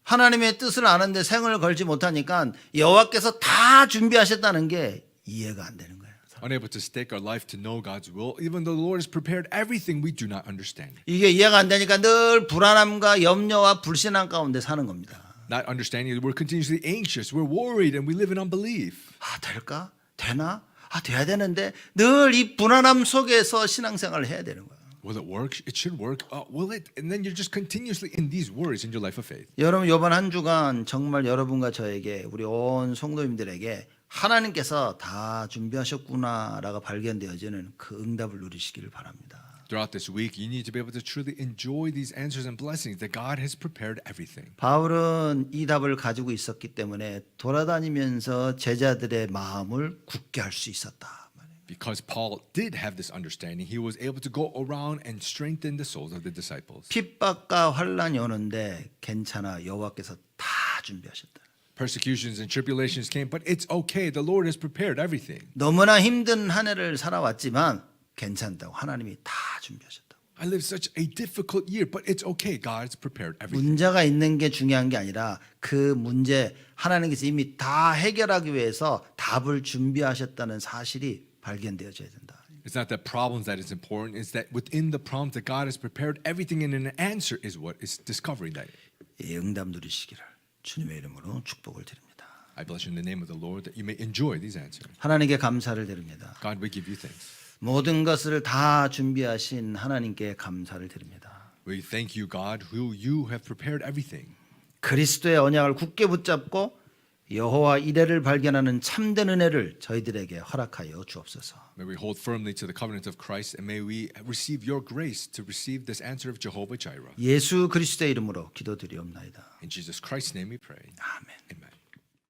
하나님의 뜻을 아는데 생을 걸지 못하니까 여호와께서 다 준비하셨다는 게 이해가 안 되는 거예요. Unable to stake our life to know God's will, even though the Lord has prepared everything we do not understand. 이게 이해가 안 되니까 늘 불안함과 염려와 불신앙 가운데 사는 겁니다. Not understanding, we're continuously anxious, we're worried, and we live in unbelief. 아, 될까? 되나? 아, 돼야 되는데 늘 이 불안함 속에서 신앙생활을 해야 되는 거예요. Will it work? It should work. Will it? And then you're just continuously in these worries in your life of faith. 여러분 이번 한 주간 정말 여러분과 저에게 우리 온 성도님들에게 하나님께서 다 준비하셨구나라고 발견되어지는 그 응답을 누리시기를 바랍니다. Throughout this week, you need to be able to truly enjoy these answers and blessings that God has prepared everything. 바울은 이 답을 가지고 있었기 때문에 돌아다니면서 제자들의 마음을 굳게 할 수 있었다. Because Paul did have this understanding, he was able to go around and strengthen the souls of the disciples. 핍박과 환란이 오는데 괜찮아 여호와께서 다 준비하셨다. Persecutions and tribulations came, but it's okay. The Lord has prepared everything. 너무나 힘든 한 해를 살아왔지만 괜찮다고 하나님이 다 준비하셨다. I lived such a difficult year, but it's okay. God's prepared everything. 문제가 있는 게 중요한 게 아니라 그 문제 하나님께서 이미 다 해결하기 위해서 답을 준비하셨다는 사실이 발견되어져야 된다. It's not the problems that is important. It's that within the problems that God has prepared everything, and an answer is what is discovering that. 이 응답 누리시기를 주님의 이름으로 축복을 드립니다. I bless you in the name of the Lord that you may enjoy these answers. 하나님께 감사를 드립니다. God, we give you thanks. 모든 것을 다 준비하신 하나님께 감사를 드립니다. We thank you, God, who you have prepared everything. 그리스도의 언약을 굳게 붙잡고 여호와 이레를 발견하는 참된 은혜를 저희들에게 허락하여 주옵소서. May we hold firmly to the covenant of Christ, and may we receive your grace to receive this answer of Jehovah Jireh. 예수 그리스도의 이름으로 기도드리옵나이다. In Jesus Christ's name we pray. 아멘. Amen.